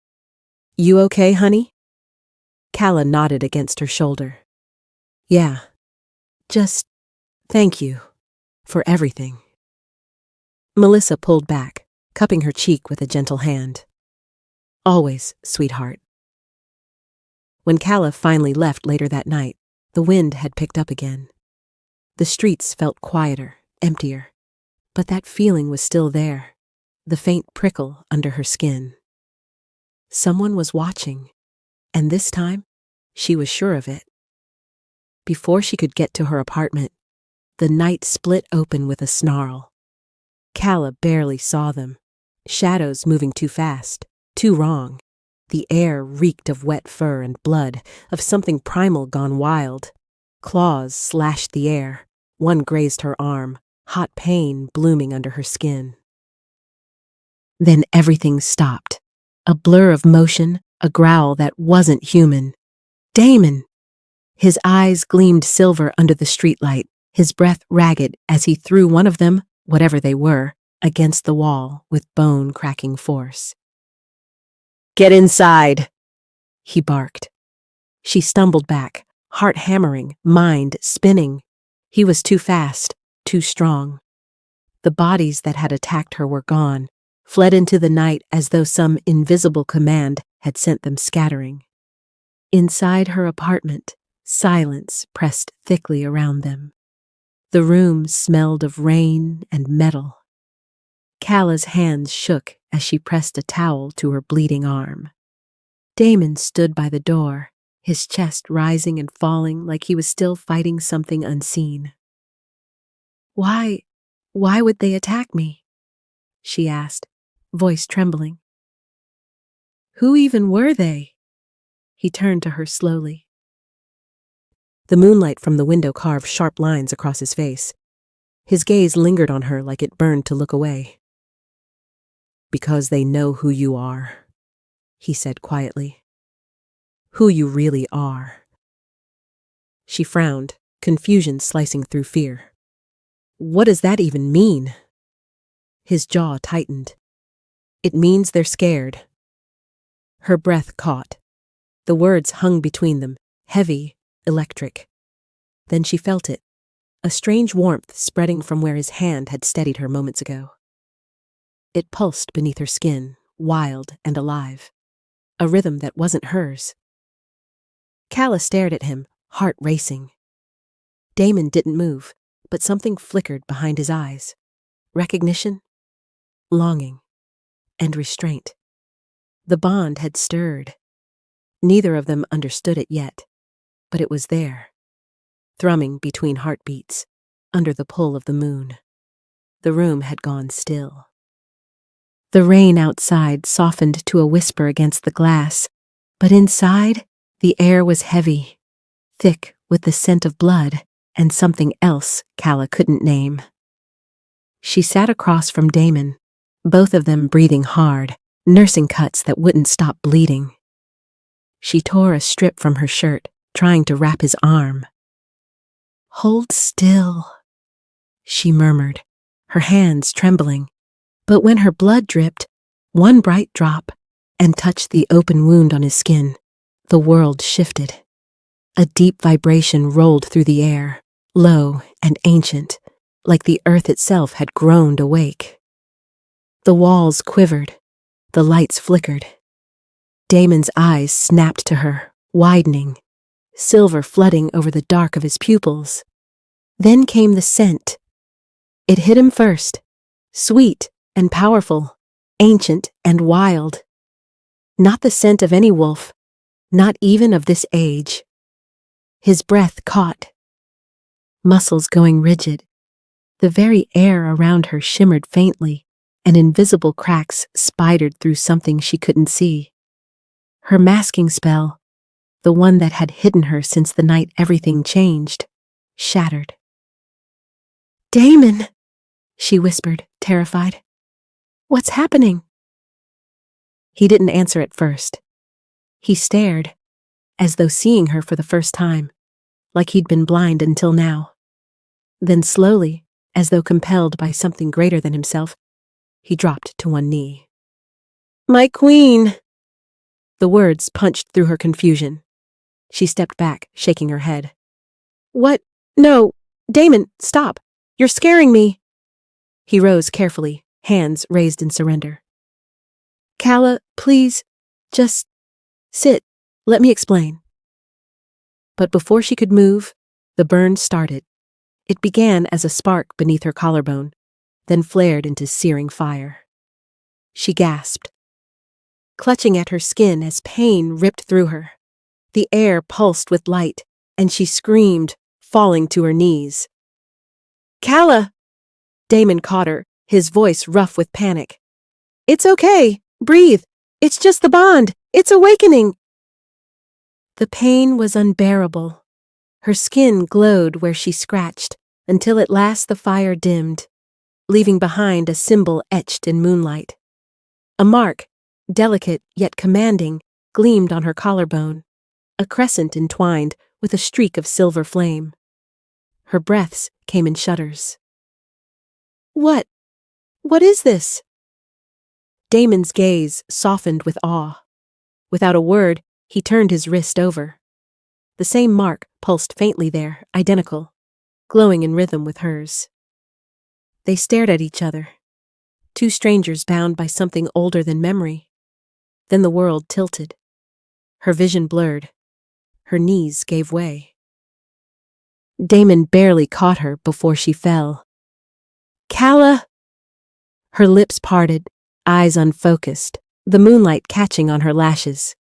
"You okay, honey?" Calla nodded against her shoulder. "Yeah. Just thank you for everything." Melissa pulled back, cupping her cheek with a gentle hand. "Always, sweetheart." When Calla finally left later that night, the wind had picked up again. The streets felt quieter, emptier, but that feeling was still there, the faint prickle under her skin. Someone was watching, and this time, she was sure of it. Before she could get to her apartment, the night split open with a snarl. Calla barely saw them, shadows moving too fast, too wrong. The air reeked of wet fur and blood, of something primal gone wild. Claws slashed the air. One grazed her arm, hot pain blooming under her skin. Then everything stopped. A blur of motion, a growl that wasn't human. Damon! His eyes gleamed silver under the streetlight, his breath ragged as he threw one of them, whatever they were, against the wall with bone-cracking force. "Get inside!" he barked. She stumbled back, heart hammering, mind spinning. He was too fast, too strong. The bodies that had attacked her were gone, fled into the night as though some invisible command had sent them scattering. Inside her apartment, silence pressed thickly around them. The room smelled of rain and metal. Calla's hands shook as she pressed a towel to her bleeding arm. Damon stood by the door, his chest rising and falling like he was still fighting something unseen. Why would they attack me?" she asked, voice trembling. "Who even were they?" He turned to her slowly. The moonlight from the window carved sharp lines across his face. His gaze lingered on her like it burned to look away. "Because they know who you are," he said quietly. "Who you really are." She frowned, confusion slicing through fear. "What does that even mean?" His jaw tightened. "It means they're scared." Her breath caught. The words hung between them, heavy, electric. Then she felt it, a strange warmth spreading from where his hand had steadied her moments ago. It pulsed beneath her skin, wild and alive, a rhythm that wasn't hers. Calla stared at him, heart racing. Damon didn't move, but something flickered behind his eyes. Recognition, longing, and restraint. The bond had stirred. Neither of them understood it yet, but it was there, thrumming between heartbeats, under the pull of the moon. The room had gone still. The rain outside softened to a whisper against the glass, but inside, the air was heavy, thick with the scent of blood and something else Calla couldn't name. She sat across from Damon, both of them breathing hard, nursing cuts that wouldn't stop bleeding. She tore a strip from her shirt, trying to wrap his arm. "Hold still," she murmured, her hands trembling. But when her blood dripped, one bright drop, and touched the open wound on his skin, the world shifted. A deep vibration rolled through the air, low and ancient, like the earth itself had groaned awake. The walls quivered, the lights flickered. Damon's eyes snapped to her, widening, silver flooding over the dark of his pupils. Then came the scent. It hit him first, sweet and powerful, ancient and wild. Not the scent of any wolf, not even of this age. His breath caught, muscles going rigid. The very air around her shimmered faintly, and invisible cracks spidered through something she couldn't see. Her masking spell, the one that had hidden her since the night everything changed, shattered. "Damon!" she whispered, terrified. What's happening? He didn't answer at first. He stared, as though seeing her for the first time, like he'd been blind until now. Then slowly, as though compelled by something greater than himself, he dropped to one knee. My queen! The words punched through her confusion. She stepped back, shaking her head. What? No, Damon, stop. You're scaring me. He rose carefully, hands raised in surrender. Calla, please, just sit. Let me explain. But before she could move, the burn started. It began as a spark beneath her collarbone, then flared into searing fire. She gasped, clutching at her skin as pain ripped through her. The air pulsed with light, and she screamed, falling to her knees. Calla! Damon caught her, his voice rough with panic. It's okay. Breathe. It's just the bond. It's awakening. The pain was unbearable. Her skin glowed where she scratched, until at last the fire dimmed, leaving behind a symbol etched in moonlight. A mark, delicate yet commanding, gleamed on her collarbone, a crescent entwined with a streak of silver flame. Her breaths came in shudders. What? What is this? Damon's gaze softened with awe. Without a word, he turned his wrist over. The same mark pulsed faintly there, identical, glowing in rhythm with hers. They stared at each other, two strangers bound by something older than memory. Then the world tilted. Her vision blurred. Her knees gave way. Damon barely caught her before she fell. Calla! Her lips parted, eyes unfocused, the moonlight catching on her lashes.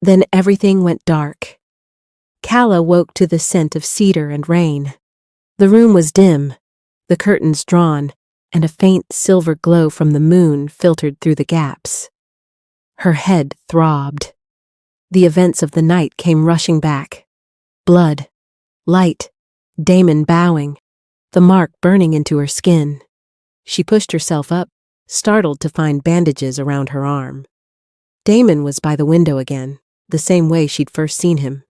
Then everything went dark. Calla woke to the scent of cedar and rain. The room was dim, the curtains drawn, and a faint silver glow from the moon filtered through the gaps. Her head throbbed. The events of the night came rushing back. Blood, light, Damon bowing, the mark burning into her skin. She pushed herself up, startled to find bandages around her arm. Damon was by the window again, the same way she'd first seen him.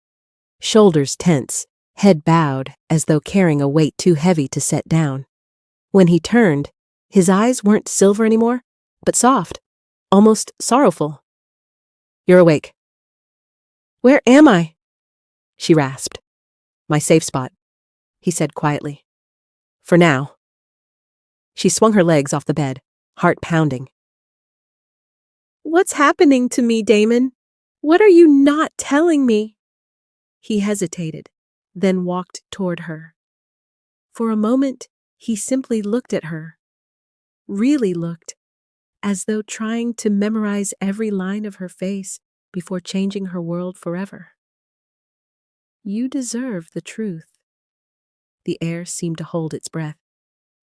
Shoulders tense, head bowed as though carrying a weight too heavy to set down. When he turned, his eyes weren't silver anymore, but soft, almost sorrowful. You're awake. Where am I? She rasped. My safe spot, he said quietly. For now. She swung her legs off the bed, heart pounding. What's happening to me, Damon? What are you not telling me? He hesitated, then walked toward her. For a moment, he simply looked at her. Really looked, as though trying to memorize every line of her face before changing her world forever. You deserve the truth. The air seemed to hold its breath.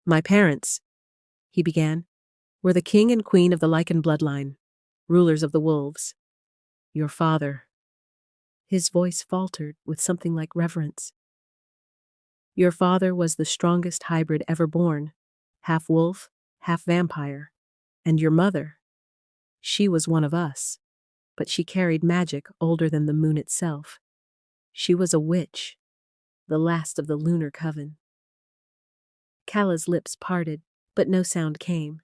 My parents, he began, were the king and queen of the Lycan bloodline, rulers of the wolves. Your father. His voice faltered with something like reverence. Your father was the strongest hybrid ever born, half wolf, half vampire. And your mother, she was one of us, but she carried magic older than the moon itself. She was a witch, the last of the lunar coven. Calla's lips parted, but no sound came.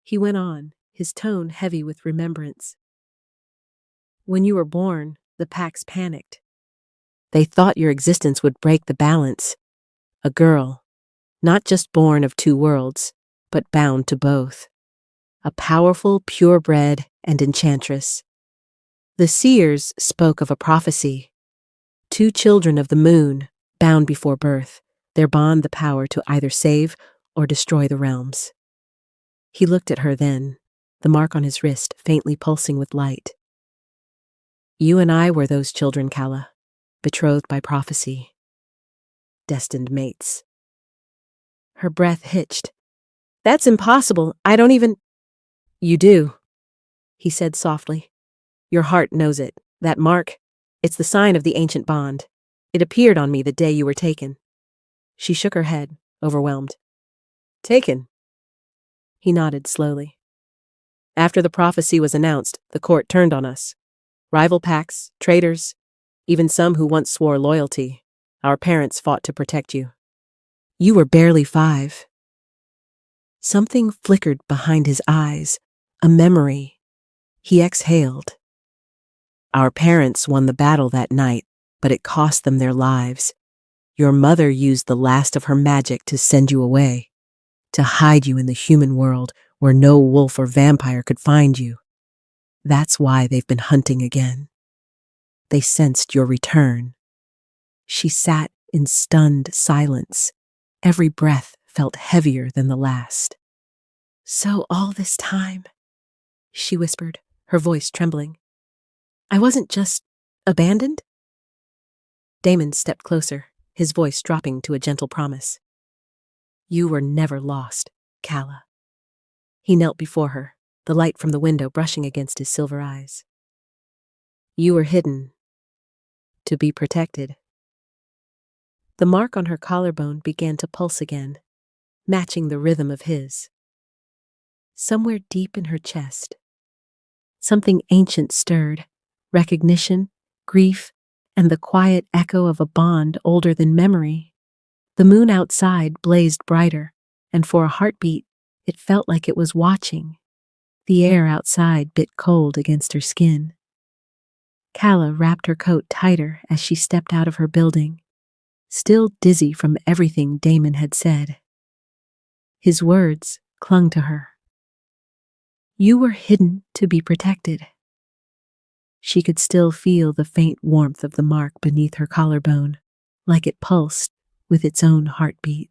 He went on, his tone heavy with remembrance. When you were born, the packs panicked. They thought your existence would break the balance. A girl, not just born of two worlds, but bound to both. A powerful, purebred, and enchantress. The seers spoke of a prophecy. Two children of the moon, bound before birth, their bond the power to either save or destroy the realms. He looked at her then, the mark on his wrist faintly pulsing with light. You and I were those children, Calla, betrothed by prophecy. Destined mates. Her breath hitched. That's impossible. I don't even... You do, he said softly. Your heart knows it. That mark, it's the sign of the ancient bond. It appeared on me the day you were taken. She shook her head, overwhelmed. Taken? He nodded slowly. After the prophecy was announced, the court turned on us. Rival packs, traitors, even some who once swore loyalty. Our parents fought to protect you. You were barely 5. Something flickered behind his eyes, a memory. He exhaled. Our parents won the battle that night, but it cost them their lives. Your mother used the last of her magic to send you away, to hide you in the human world where no wolf or vampire could find you. That's why they've been hunting again. They sensed your return. She sat in stunned silence. Every breath felt heavier than the last. So all this time, she whispered, her voice trembling, I wasn't just abandoned? Damon stepped closer, his voice dropping to a gentle promise. You were never lost, Calla. He knelt before her, the light from the window brushing against his silver eyes. You were hidden, to be protected. The mark on her collarbone began to pulse again, matching the rhythm of his. Somewhere deep in her chest, something ancient stirred, recognition, grief, and the quiet echo of a bond older than memory. The moon outside blazed brighter, and for a heartbeat, it felt like it was watching. The air outside bit cold against her skin. Calla wrapped her coat tighter as she stepped out of her building, still dizzy from everything Damon had said. His words clung to her. You were hidden to be protected. She could still feel the faint warmth of the mark beneath her collarbone, like it pulsed with its own heartbeat.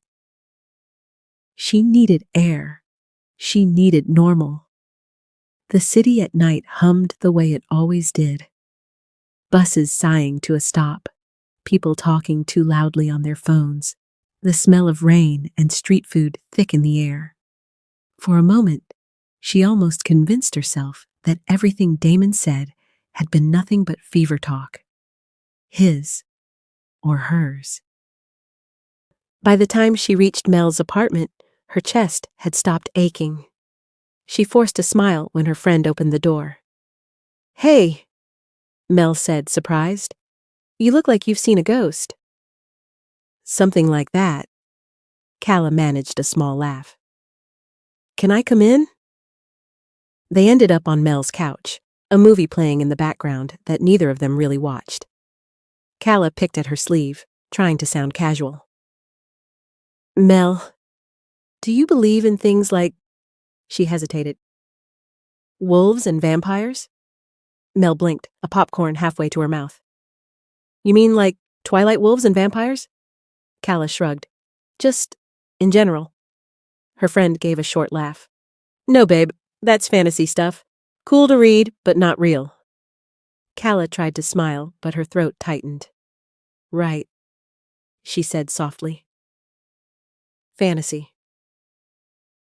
She needed air. She needed normal. The city at night hummed the way it always did. Buses sighing to a stop, people talking too loudly on their phones, the smell of rain and street food thick in the air. For a moment, she almost convinced herself that everything Damon said had been nothing but fever talk. His or hers. By the time she reached Mel's apartment, her chest had stopped aching. She forced a smile when her friend opened the door. Hey, Mel said, surprised. You look like you've seen a ghost. Something like that. Calla managed a small laugh. Can I come in? They ended up on Mel's couch, a movie playing in the background that neither of them really watched. Calla picked at her sleeve, trying to sound casual. Mel, do you believe in things like... She hesitated. Wolves and vampires? Mel blinked, a popcorn halfway to her mouth. You mean like Twilight wolves and vampires? Calla shrugged. Just in general. Her friend gave a short laugh. No, babe, that's fantasy stuff. Cool to read, but not real. Calla tried to smile, but her throat tightened. Right, she said softly. Fantasy.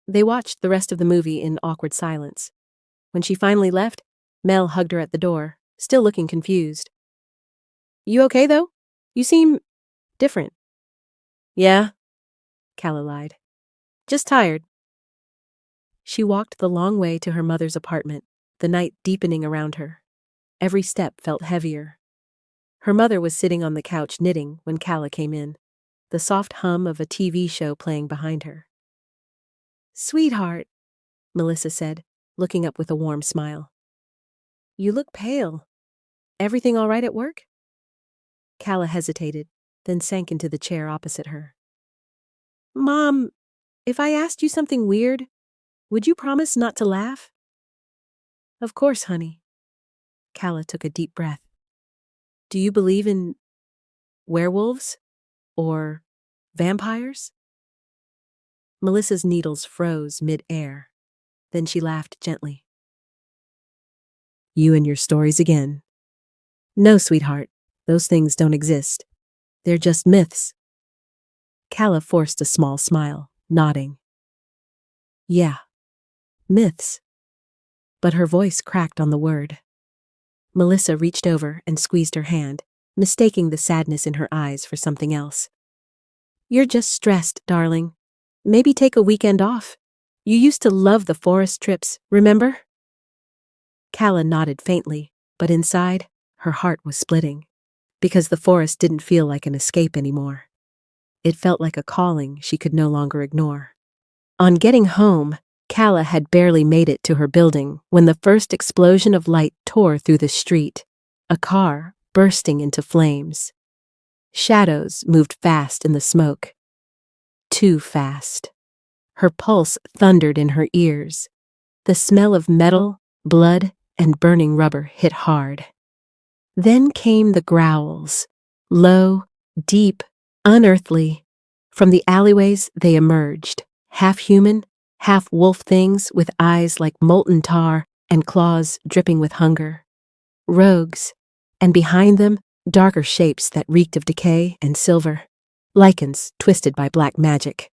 They watched the rest of the movie in awkward silence. When she finally left, Mel hugged her at the door, still looking confused. You okay, though? You seem different. Yeah, Calla lied. Just tired. She walked the long way to her mother's apartment, the night deepening around her. Every step felt heavier. Her mother was sitting on the couch knitting when Calla came in, the soft hum of a TV show playing behind her. Sweetheart, Melissa said, looking up with a warm smile. You look pale. Everything all right at work? Calla hesitated, then sank into the chair opposite her. Mom, if I asked you something weird, would you promise not to laugh? Of course, honey. Calla took a deep breath. Do you believe in werewolves? Or vampires? Melissa's needles froze mid-air. Then she laughed gently. You and your stories again. No, sweetheart, those things don't exist. They're just myths. Calla forced a small smile, nodding. Yeah, myths. But her voice cracked on the word. Melissa reached over and squeezed her hand, mistaking the sadness in her eyes for something else. You're just stressed, darling. Maybe take a weekend off. You used to love the forest trips, remember? Calla nodded faintly, but inside, her heart was splitting, because the forest didn't feel like an escape anymore. It felt like a calling she could no longer ignore. On getting home, Calla had barely made it to her building when the first explosion of light tore through the street, a car bursting into flames. Shadows moved fast in the smoke. Too fast. Her pulse thundered in her ears. The smell of metal, blood, and burning rubber hit hard. Then came the growls, low, deep, unearthly. From the alleyways they emerged, half human, half wolf things with eyes like molten tar and claws dripping with hunger. Rogues, and behind them, darker shapes that reeked of decay and silver. Lichens twisted by black magic.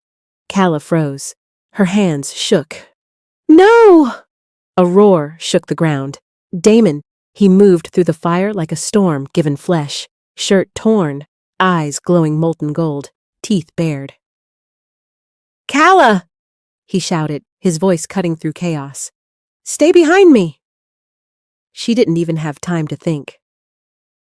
Calla froze. Her hands shook. No! A roar shook the ground. Damon, he moved through the fire like a storm given flesh, shirt torn, eyes glowing molten gold, teeth bared. Calla! He shouted, his voice cutting through chaos. Stay behind me! She didn't even have time to think.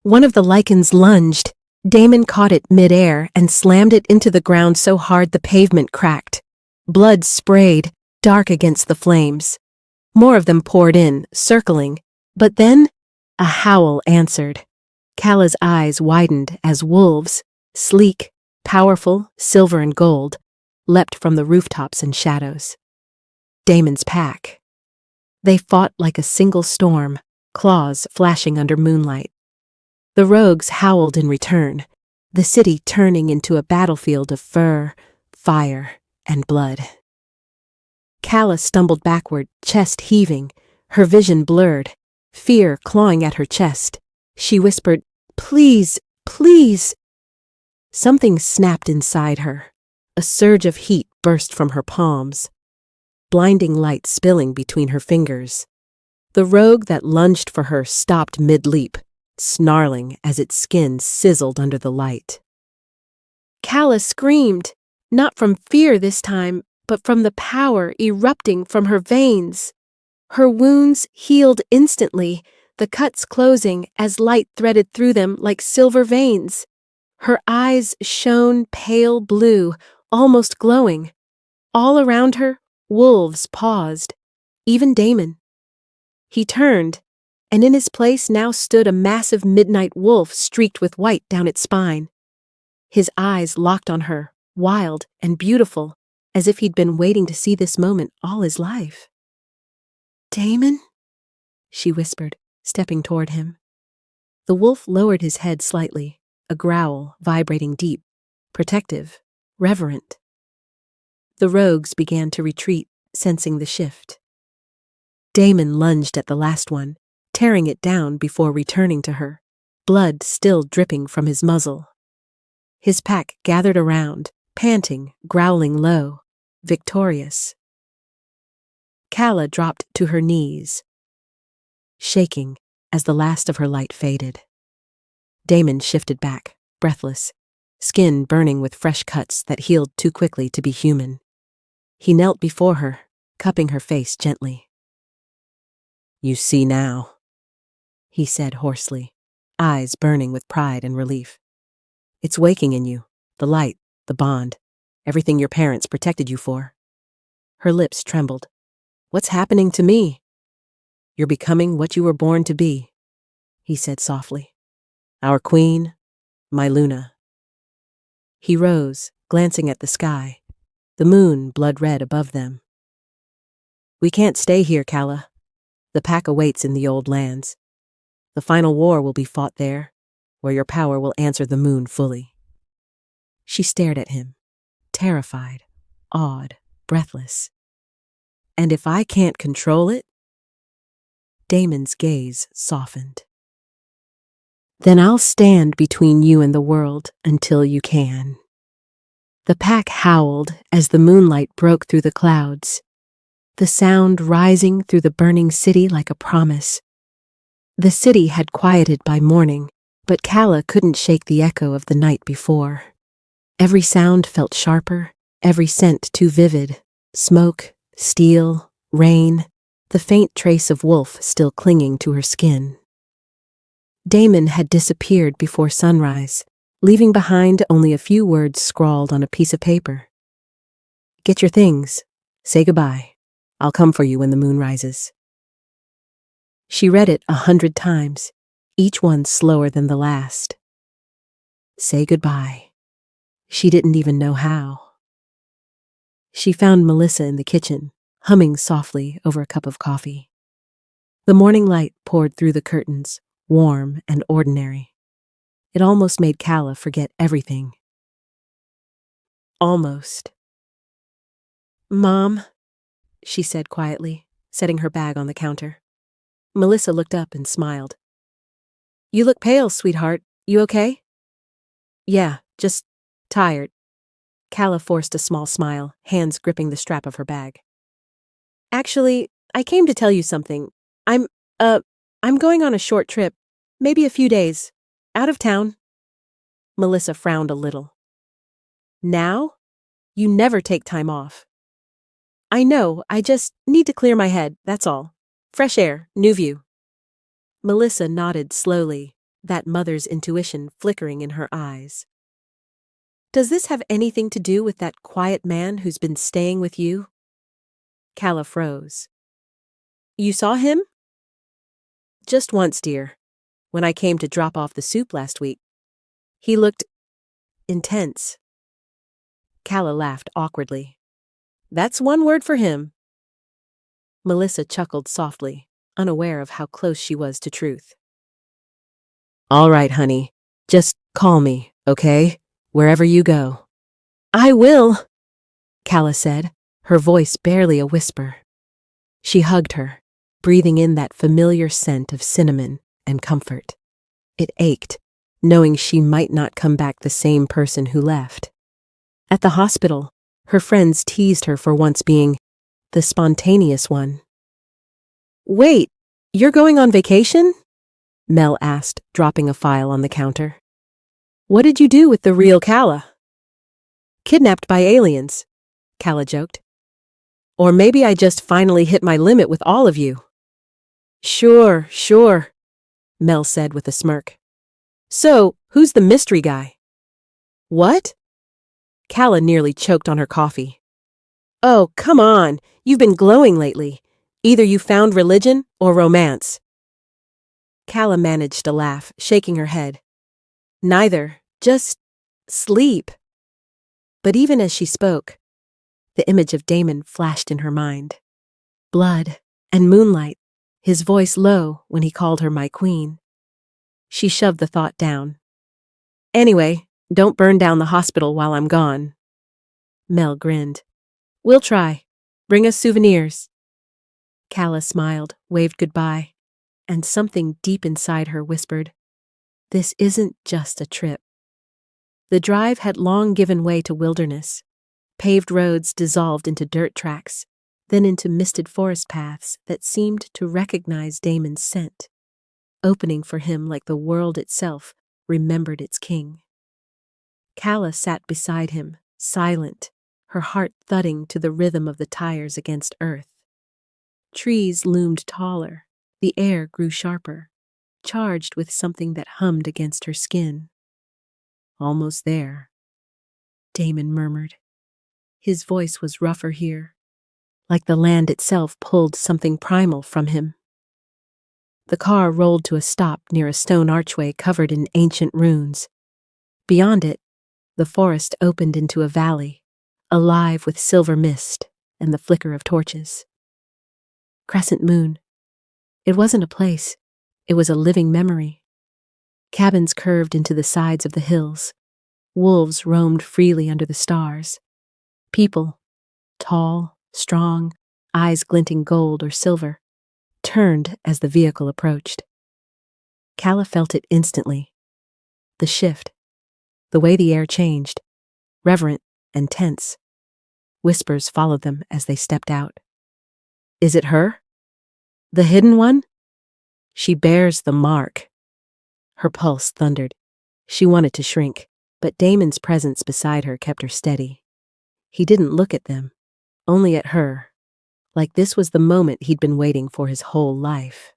One of the lichens lunged. Damon caught it midair and slammed it into the ground so hard the pavement cracked. Blood sprayed, dark against the flames. More of them poured in, circling. But then, a howl answered. Calla's eyes widened as wolves, sleek, powerful, silver and gold, leapt from the rooftops and shadows. Damon's pack. They fought like a single storm, claws flashing under moonlight. The rogues howled in return, the city turning into a battlefield of fur, fire, and blood. Calla stumbled backward, chest heaving, her vision blurred, fear clawing at her chest. She whispered, "Please, please." Something snapped inside her. A surge of heat burst from her palms, blinding light spilling between her fingers. The rogue that lunged for her stopped mid-leap, snarling as its skin sizzled under the light. Calla screamed, not from fear this time, but from the power erupting from her veins. Her wounds healed instantly, the cuts closing as light threaded through them like silver veins. Her eyes shone pale blue, almost glowing. All around her, wolves paused, even Damon. He turned, and in his place now stood a massive midnight wolf streaked with white down its spine. His eyes locked on her, wild and beautiful, as if he'd been waiting to see this moment all his life. "Damon?" she whispered, stepping toward him. The wolf lowered his head slightly, a growl vibrating deep, protective, reverent. The rogues began to retreat, sensing the shift. Damon lunged at the last one, tearing it down before returning to her, blood still dripping from his muzzle. His pack gathered around, panting, growling low, victorious. Calla dropped to her knees, shaking as the last of her light faded. Damon shifted back, breathless, skin burning with fresh cuts that healed too quickly to be human. He knelt before her, cupping her face gently. "You see now," he said hoarsely, eyes burning with pride and relief. "It's waking in you, the light, the bond, everything your parents protected you for." Her lips trembled. "What's happening to me?" "You're becoming what you were born to be," he said softly. "Our queen, my Luna." He rose, glancing at the sky, the moon blood red above them. "We can't stay here, Calla. The pack awaits in the old lands. The final war will be fought there, where your power will answer the moon fully." She stared at him, terrified, awed, breathless. "And if I can't control it?" Damon's gaze softened. "Then I'll stand between you and the world until you can." The pack howled as the moonlight broke through the clouds, the sound rising through the burning city like a promise. The city had quieted by morning, but Calla couldn't shake the echo of the night before. Every sound felt sharper, every scent too vivid, smoke, steel, rain, the faint trace of wolf still clinging to her skin. Damon had disappeared before sunrise, leaving behind only a few words scrawled on a piece of paper. "Get your things. Say goodbye. I'll come for you when the moon rises." She read it 100 times, each one slower than the last. Say goodbye. She didn't even know how. She found Melissa in the kitchen, humming softly over a cup of coffee. The morning light poured through the curtains, warm and ordinary. It almost made Calla forget everything. Almost. "Mom," she said quietly, setting her bag on the counter. Melissa looked up and smiled. "You look pale, sweetheart. You okay?" "Yeah, just tired." Calla forced a small smile, hands gripping the strap of her bag. "Actually, I came to tell you something. I'm going on a short trip, maybe a few days, out of town." Melissa frowned a little. "Now? You never take time off." "I know, I just need to clear my head, that's all. Fresh air, new view." Melissa nodded slowly, that mother's intuition flickering in her eyes. "Does this have anything to do with that quiet man who's been staying with you?" Calla froze. "You saw him?" "Just once, dear, when I came to drop off the soup last week. He looked intense." Calla laughed awkwardly. "That's one word for him." Melissa chuckled softly, unaware of how close she was to truth. "All right, honey. Just call me, okay? Wherever you go." "I will," Calla said, her voice barely a whisper. She hugged her, breathing in that familiar scent of cinnamon and comfort. It ached, knowing she might not come back the same person who left. At the hospital, her friends teased her for once being the spontaneous one. "Wait, you're going on vacation?" Mel asked, dropping a file on the counter. "What did you do with the real Calla?" "Kidnapped by aliens," Calla joked. "Or maybe I just finally hit my limit with all of you." Sure, Mel said with a smirk. "So, who's the mystery guy?" "What?" Calla nearly choked on her coffee. "Oh, come on, you've been glowing lately. Either you found religion or romance." Calla managed to laugh, shaking her head. "Neither, just sleep." But even as she spoke, the image of Damon flashed in her mind. Blood and moonlight, his voice low when he called her my queen. She shoved the thought down. "Anyway, don't burn down the hospital while I'm gone." Mel grinned. "We'll try. Bring us souvenirs." Calla smiled, waved goodbye, and something deep inside her whispered, "This isn't just a trip." The drive had long given way to wilderness. Paved roads dissolved into dirt tracks, then into misted forest paths that seemed to recognize Damon's scent, opening for him like the world itself remembered its king. Calla sat beside him, silent, her heart thudding to the rhythm of the tires against earth. Trees loomed taller, the air grew sharper, charged with something that hummed against her skin. "Almost there," Damon murmured. His voice was rougher here, like the land itself pulled something primal from him. The car rolled to a stop near a stone archway covered in ancient runes. Beyond it, the forest opened into a valley, alive with silver mist and the flicker of torches. Crescent Moon. It wasn't a place, it was a living memory. Cabins curved into the sides of the hills. Wolves roamed freely under the stars. People, tall, strong, eyes glinting gold or silver, turned as the vehicle approached. Calla felt it instantly. The shift, the way the air changed, reverent and tense. Whispers followed them as they stepped out. "Is it her? The hidden one? She bears the mark." Her pulse thundered. She wanted to shrink, but Damon's presence beside her kept her steady. He didn't look at them, only at her, like this was the moment he'd been waiting for his whole life.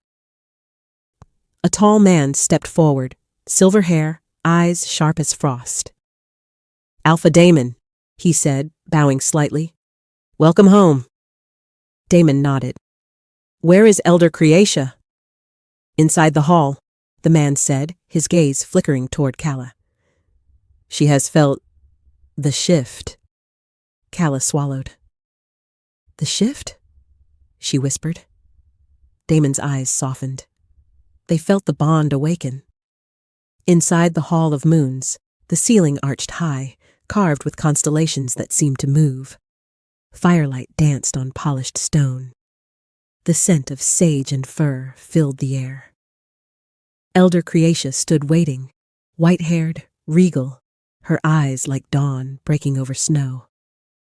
A tall man stepped forward, silver hair, eyes sharp as frost. "Alpha Damon," he said, bowing slightly. "Welcome home." Damon nodded. "Where is Elder Creatia?" "Inside the hall," the man said, his gaze flickering toward Calla. "She has felt the shift." Calla swallowed. "The shift?" she whispered. Damon's eyes softened. They felt the bond awaken. Inside the Hall of Moons, the ceiling arched high, carved with constellations that seemed to move. Firelight danced on polished stone. The scent of sage and fir filled the air. Elder Creatia stood waiting, white-haired, regal, her eyes like dawn breaking over snow.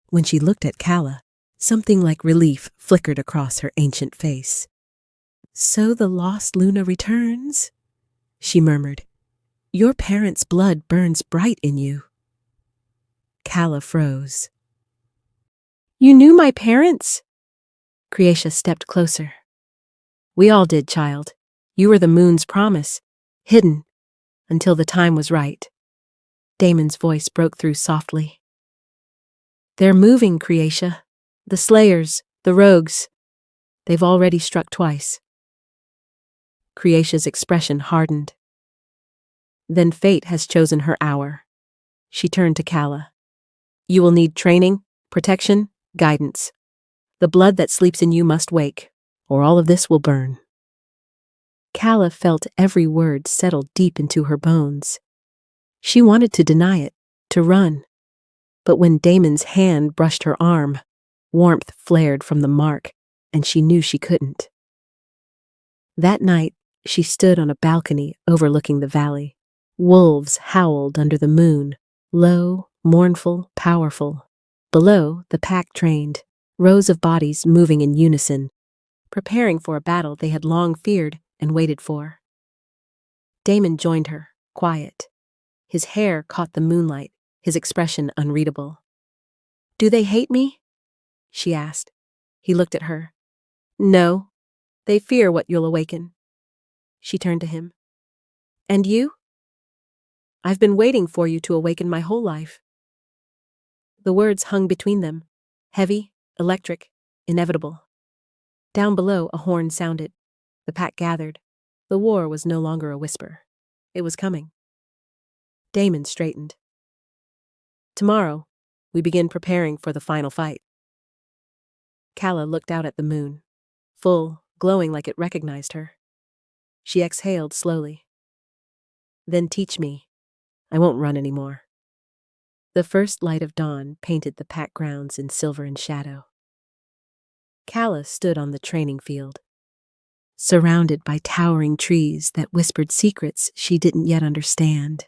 When she looked at Calla, something like relief flickered across her ancient face. "So the lost Luna returns," she murmured. "Your parents' blood burns bright in you." Calla froze. "You knew my parents?" Creatia stepped closer. "We all did, child. You were the moon's promise, hidden, until the time was right." Damon's voice broke through softly. "They're moving, Creatia. The slayers, the rogues. They've already struck twice." Creatia's expression hardened. "Then fate has chosen her hour." She turned to Calla. "You will need training, protection, guidance. The blood that sleeps in you must wake, or all of this will burn." Calla felt every word settle deep into her bones. She wanted to deny it, to run. But when Damon's hand brushed her arm, warmth flared from the mark, and she knew she couldn't. That night, she stood on a balcony overlooking the valley. Wolves howled under the moon, low, mournful, powerful. Below, the pack trained, rows of bodies moving in unison, preparing for a battle they had long feared and waited for. Damon joined her, quiet. His hair caught the moonlight, his expression unreadable. "Do they hate me?" she asked. He looked at her. "No, they fear what you'll awaken." She turned to him. "And you?" "I've been waiting for you to awaken my whole life." The words hung between them, heavy, electric, inevitable. Down below, a horn sounded. The pack gathered. The war was no longer a whisper. It was coming. Damon straightened. "Tomorrow, we begin preparing for the final fight." Calla looked out at the moon, full, glowing like it recognized her. She exhaled slowly. "Then teach me. I won't run anymore." The first light of dawn painted the pack grounds in silver and shadow. Calla stood on the training field, surrounded by towering trees that whispered secrets she didn't yet understand.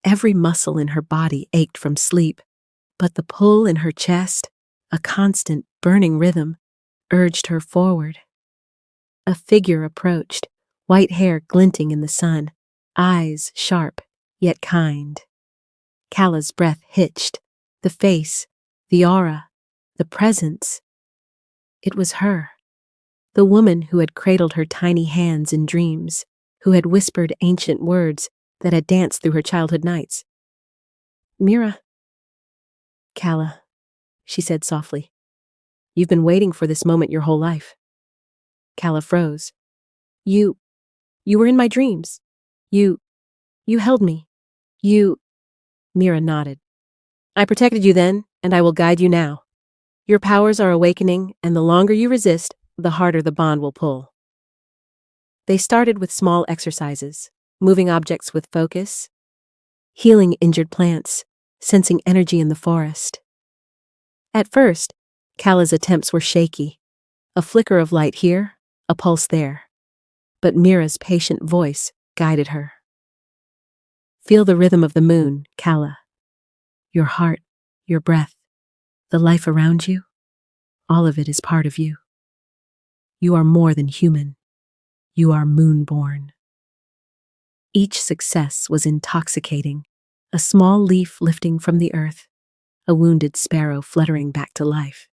Every muscle in her body ached from sleep, but the pull in her chest, a constant burning rhythm, urged her forward. A figure approached, white hair glinting in the sun, eyes sharp yet kind. Calla's breath hitched, the face, the aura, the presence. It was her, the woman who had cradled her tiny hands in dreams, who had whispered ancient words that had danced through her childhood nights. "Mira." "Calla," she said softly. "You've been waiting for this moment your whole life." Calla froze. You were in my dreams. You held me. Mira nodded. "I protected you then, and I will guide you now. Your powers are awakening, and the longer you resist, the harder the bond will pull." They started with small exercises, moving objects with focus, healing injured plants, sensing energy in the forest. At first, Calla's attempts were shaky, a flicker of light here, a pulse there. But Mira's patient voice guided her. "Feel the rhythm of the moon, Calla. Your heart, your breath, the life around you, all of it is part of you. You are more than human. You are moon-born." Each success was intoxicating, a small leaf lifting from the earth, a wounded sparrow fluttering back to life.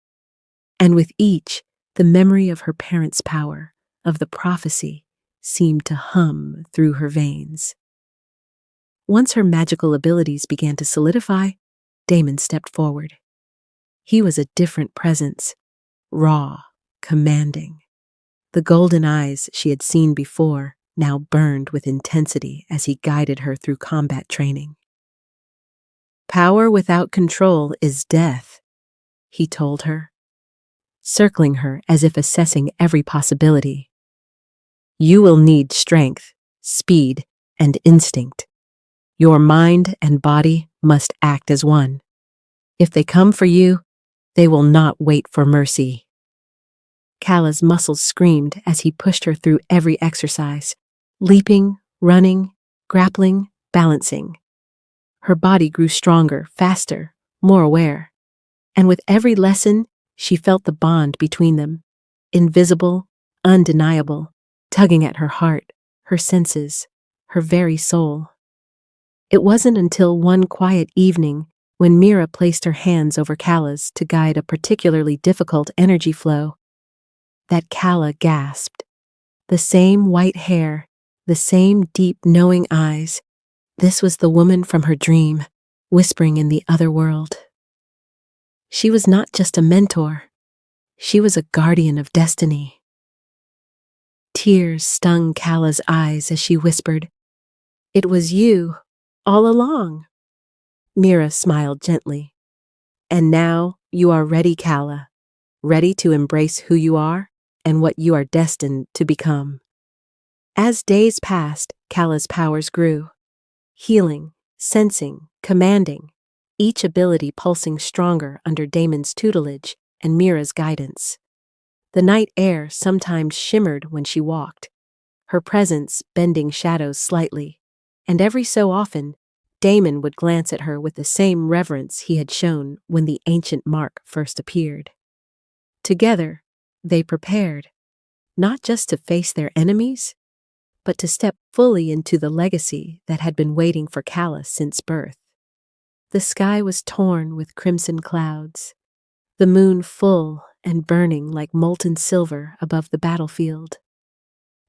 and with each, the memory of her parents' power, of the prophecy, seemed to hum through her veins. Once her magical abilities began to solidify, Damon stepped forward. He was a different presence, raw, commanding. The golden eyes she had seen before now burned with intensity as he guided her through combat training. "Power without control is death," he told her, circling her as if assessing every possibility. "You will need strength, speed, and instinct. Your mind and body must act as one. If they come for you, they will not wait for mercy." Calla's muscles screamed as he pushed her through every exercise, leaping, running, grappling, balancing. Her body grew stronger, faster, more aware. And with every lesson, she felt the bond between them, invisible, undeniable, tugging at her heart, her senses, her very soul. It wasn't until one quiet evening when Mira placed her hands over Calla's to guide a particularly difficult energy flow that Calla gasped. The same white hair, the same deep, knowing eyes. This was the woman from her dream, whispering in the other world. She was not just a mentor. She was a guardian of destiny. Tears stung Calla's eyes as she whispered, "It was you, all along." Mira smiled gently. "And now you are ready, Calla, ready to embrace who you are and what you are destined to become." As days passed, Calla's powers grew. Healing, sensing, commanding, each ability pulsing stronger under Damon's tutelage and Mira's guidance. The night air sometimes shimmered when she walked, her presence bending shadows slightly, and every so often, Damon would glance at her with the same reverence he had shown when the ancient mark first appeared. Together, they prepared, not just to face their enemies, but to step fully into the legacy that had been waiting for Calla since birth. The sky was torn with crimson clouds, the moon full and burning like molten silver above the battlefield.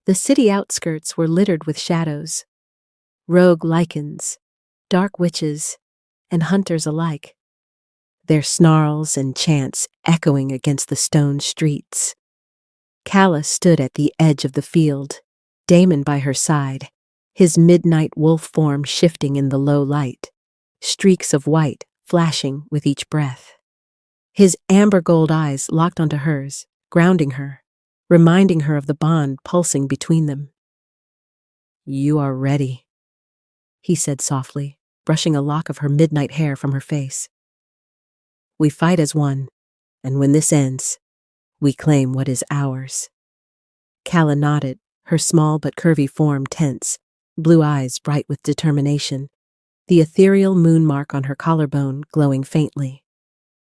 The city outskirts were littered with shadows, rogue lichens, dark witches, and hunters alike, their snarls and chants echoing against the stone streets. Calla stood at the edge of the field, Damon by her side, his midnight wolf form shifting in the low light, streaks of white flashing with each breath. His amber gold eyes locked onto hers, grounding her, reminding her of the bond pulsing between them. "You are ready," he said softly, brushing a lock of her midnight hair from her face. "We fight as one, and when this ends, we claim what is ours." Calla nodded, her small but curvy form tense, blue eyes bright with determination, the ethereal moon mark on her collarbone glowing faintly.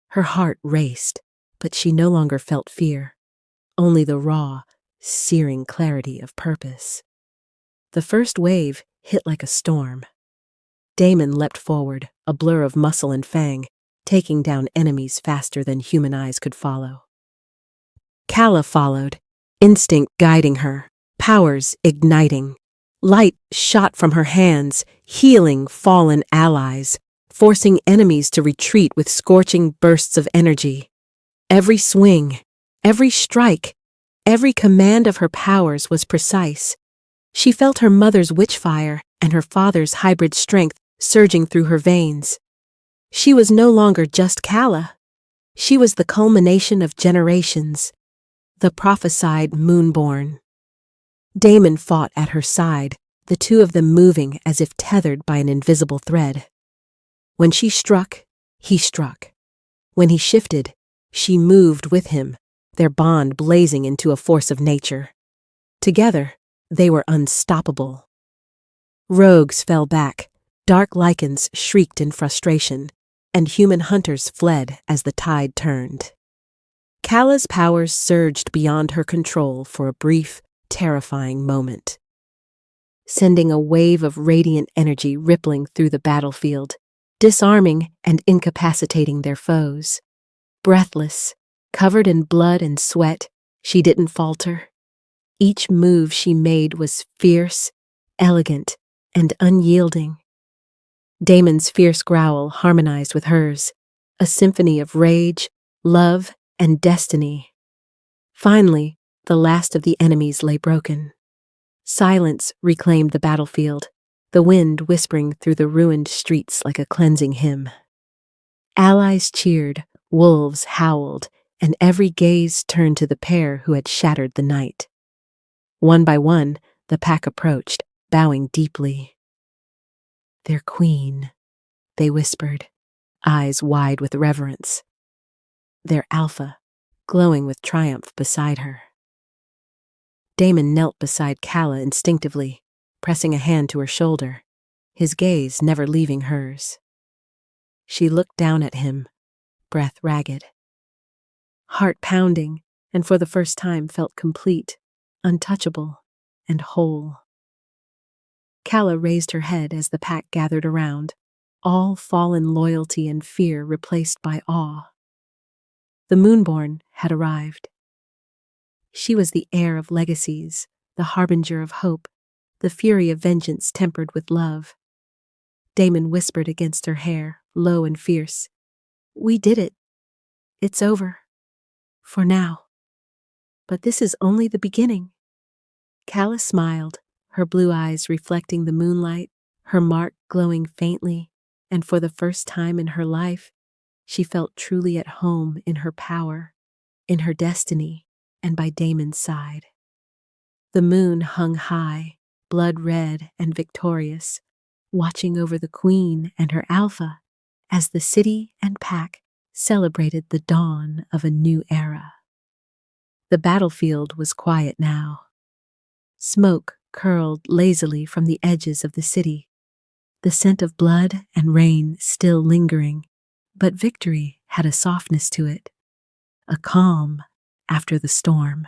Her heart raced, but she no longer felt fear, only the raw, searing clarity of purpose. The first wave hit like a storm. Damon leapt forward, a blur of muscle and fang, taking down enemies faster than human eyes could follow. Calla followed, instinct guiding her, powers igniting. Light shot from her hands, healing fallen allies, forcing enemies to retreat with scorching bursts of energy. Every swing, every strike, every command of her powers was precise. She felt her mother's witchfire and her father's hybrid strength surging through her veins. She was no longer just Calla. She was the culmination of generations, the prophesied moonborn. Damon fought at her side, the two of them moving as if tethered by an invisible thread. When she struck, he struck. When he shifted, she moved with him, their bond blazing into a force of nature. Together, they were unstoppable. Rogues fell back, dark lichens shrieked in frustration, and human hunters fled as the tide turned. Calla's powers surged beyond her control for a brief, terrifying moment, sending a wave of radiant energy rippling through the battlefield, disarming and incapacitating their foes. Breathless, Covered in blood and sweat, she didn't falter. Each move she made was fierce, elegant, and unyielding. Damon's fierce growl harmonized with hers, a symphony of rage, love, and destiny. Finally, the last of the enemies lay broken. Silence reclaimed the battlefield, the wind whispering through the ruined streets like a cleansing hymn. Allies cheered, wolves howled, and every gaze turned to the pair who had shattered the night. One by one, the pack approached, bowing deeply. "Their queen," they whispered, eyes wide with reverence. Their alpha, glowing with triumph beside her. Damon knelt beside Calla instinctively, pressing a hand to her shoulder, his gaze never leaving hers. She looked down at him, breath ragged. Heart pounding, and for the first time felt complete, untouchable, and whole. Calla raised her head as the pack gathered around, all fallen loyalty and fear replaced by awe. The Moonborn had arrived. She was the heir of legacies, the harbinger of hope, the fury of vengeance tempered with love. Damon whispered against her hair, low and fierce. "We did it. It's over. For now. But this is only the beginning." Calla smiled, her blue eyes reflecting the moonlight, her mark glowing faintly, and for the first time in her life, she felt truly at home in her power, in her destiny, and by Damon's side. The moon hung high, blood red and victorious, watching over the queen and her alpha as the city and pack celebrated the dawn of a new era. The battlefield was quiet now. Smoke curled lazily from the edges of the city, the scent of blood and rain still lingering, but victory had a softness to it, a calm after the storm.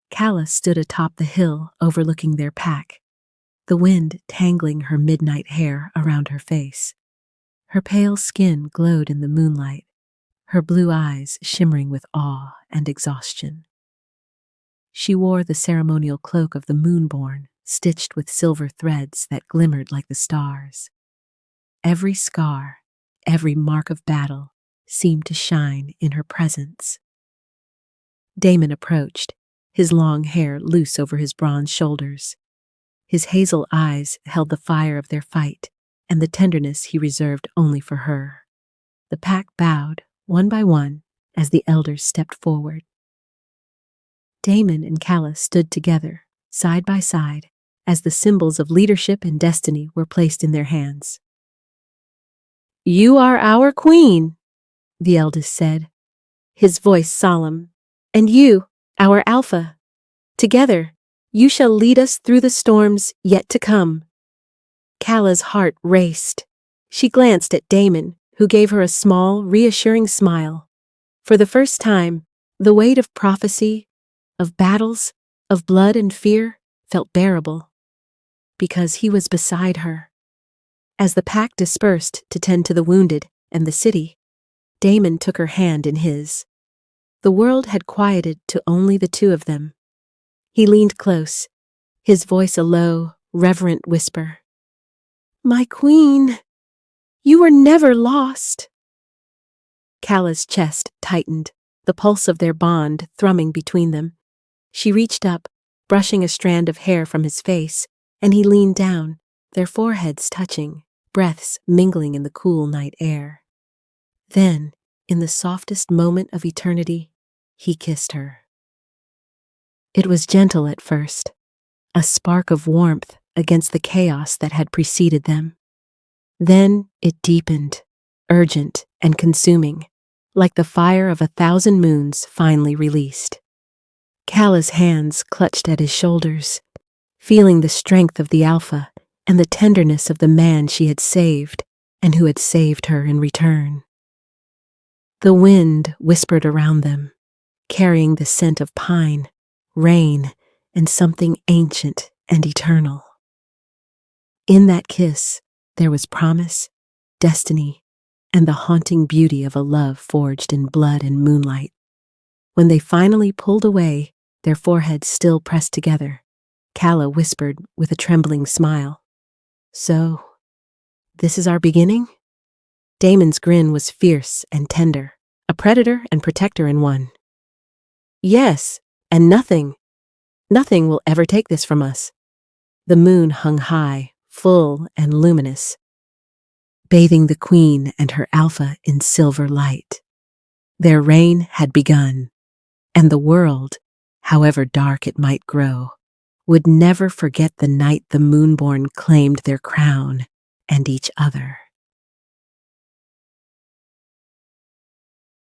Calla stood atop the hill overlooking their pack, the wind tangling her midnight hair around her face. Her pale skin glowed in the moonlight, her blue eyes shimmering with awe and exhaustion. She wore the ceremonial cloak of the Moonborn, stitched with silver threads that glimmered like the stars. Every scar, every mark of battle, seemed to shine in her presence. Damon approached, his long hair loose over his bronze shoulders. His hazel eyes held the fire of their fight and the tenderness he reserved only for her. The pack bowed, one by one, as the elders stepped forward. Damon and Calla stood together, side by side, as the symbols of leadership and destiny were placed in their hands. "You are our queen," the eldest said, his voice solemn, "and you, our alpha. Together, you shall lead us through the storms yet to come." Calla's heart raced. She glanced at Damon, who gave her a small, reassuring smile. For the first time, the weight of prophecy, of battles, of blood and fear felt bearable, because he was beside her. As the pack dispersed to tend to the wounded and the city, Damon took her hand in his. The world had quieted to only the two of them. He leaned close, his voice a low, reverent whisper. "My queen, you were never lost." Calla's chest tightened, the pulse of their bond thrumming between them. She reached up, brushing a strand of hair from his face, and he leaned down, their foreheads touching, breaths mingling in the cool night air. Then, in the softest moment of eternity, he kissed her. It was gentle at first, a spark of warmth against the chaos that had preceded them. Then it deepened, urgent and consuming, like the fire of 1,000 moons finally released. Calla's hands clutched at his shoulders, feeling the strength of the alpha and the tenderness of the man she had saved and who had saved her in return. The wind whispered around them, carrying the scent of pine, rain, and something ancient and eternal. In that kiss, there was promise, destiny, and the haunting beauty of a love forged in blood and moonlight. When they finally pulled away, their foreheads still pressed together, Calla whispered with a trembling smile, "So, this is our beginning?" Damon's grin was fierce and tender, a predator and protector in one. "Yes, and nothing will ever take this from us." The moon hung high, full and luminous, bathing the queen and her alpha in silver light. Their reign had begun, and the world, however dark it might grow, would never forget the night the moonborn claimed their crown and each other.